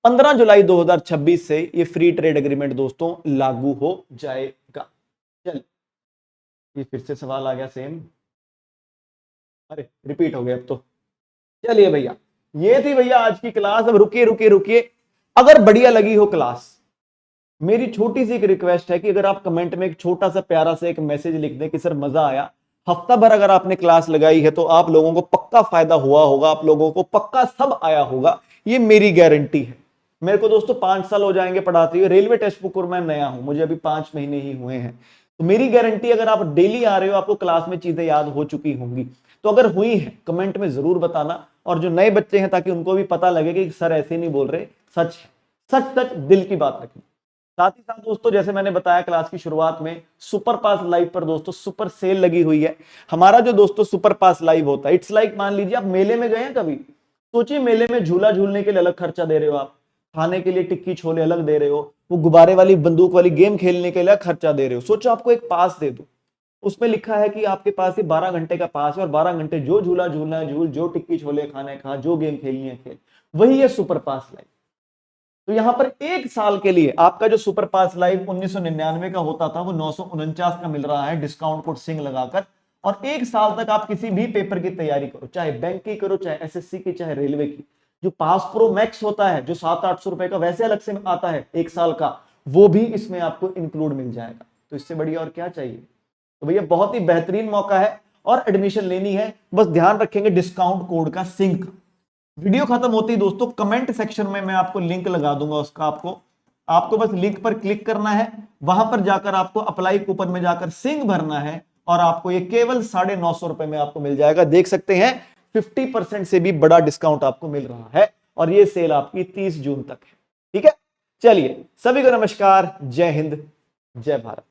15 जुलाई 2026 से ये फ्री ट्रेड एग्रीमेंट दोस्तों लागू हो जाएगा। चल, ये फिर से सवाल आ गया सेम, अरे रिपीट हो गया अब तो। चलिए भैया, ये थी भैया आज की क्लास। अब रुकिए रुकिए रुकिए, अगर बढ़िया लगी हो क्लास, मेरी छोटी सी एक रिक्वेस्ट है कि अगर आप कमेंट में एक छोटा सा प्यारा सा एक मैसेज लिख दें कि सर मजा आया। हफ्ता भर अगर आपने क्लास लगाई है तो आप लोगों को पक्का फायदा हुआ होगा, आप लोगों को पक्का सब आया होगा, ये मेरी गारंटी है। मेरे को दोस्तों 5 साल हो जाएंगे पढ़ाते हुए, रेलवे टेक्स्ट बुक और मैं नया हूं, मुझे अभी 5 महीने ही हुए हैं। तो मेरी गारंटी, अगर आप डेली आ रहे हो आपको क्लास में चीजें याद हो चुकी होंगी। तो अगर हुई है कमेंट में जरूर बताना, और जो नए बच्चे हैं ताकि उनको भी पता लगे कि सर ऐसे नहीं बोल रहे, सच है, सच सच दिल की बात रखनी। साथ ही साथ दोस्तों जैसे मैंने बताया क्लास की शुरुआत में, सुपर पास लाइव पर दोस्तों सुपर सेल लगी हुई है। हमारा जो दोस्तों सुपर पास लाइव होता है, इट्स लाइक मान लीजिए आप मेले में गए हैं कभी, सोचिए मेले में झूला झूलने के लिए अलग खर्चा दे रहे हो आप, खाने के लिए टिक्की छोले अलग दे रहे हो, वो गुब्बारे वाली बंदूक वाली गेम खेलने के लिए खर्चा दे रहे हो। सोचो आपको एक पास दे दो, उसमें लिखा है कि आपके पास ये 12 घंटे का पास है, और 12 घंटे जो झूला झूलना है झूल, जो टिक्की छोले खाना है खा, जो गेम खेलनी है खेल। वही है सुपर पास लाइव। तो यहां पर 1 साल के लिए आपका जो सुपर पास लाइव 1999 का होता था, वो 949 का मिल रहा है डिस्काउंट कोड सिंह लगाकर। और 1 साल तक आप किसी भी पेपर की तैयारी करो, चाहे बैंक की करो, चाहे एसएससी की, चाहे रेलवे की। जो पास प्रो मैक्स होता है जो 700-800 रुपए का वैसे अलग से आता है 1 साल का, वो भी इसमें आपको इंक्लूड मिल जाएगा। तो इससे बढ़िया और क्या चाहिए? तो भैया बहुत ही बेहतरीन मौका है। और एडमिशन लेनी है, बस ध्यान रखेंगे डिस्काउंट कोड का सिंक। वीडियो खत्म होती है दोस्तों, कमेंट सेक्शन में मैं आपको लिंक लगा दूंगा उसका, आपको बस लिंक पर क्लिक करना है, वहां पर जाकर आपको अप्लाई कूपन में जाकर सिंह भरना है और आपको ये केवल 950 रुपए में आपको मिल जाएगा। देख सकते हैं 50% से भी बड़ा डिस्काउंट आपको मिल रहा है और ये सेल आपकी 30 जून तक है। ठीक है, चलिए सभी को नमस्कार, जय हिंद, जय भारत।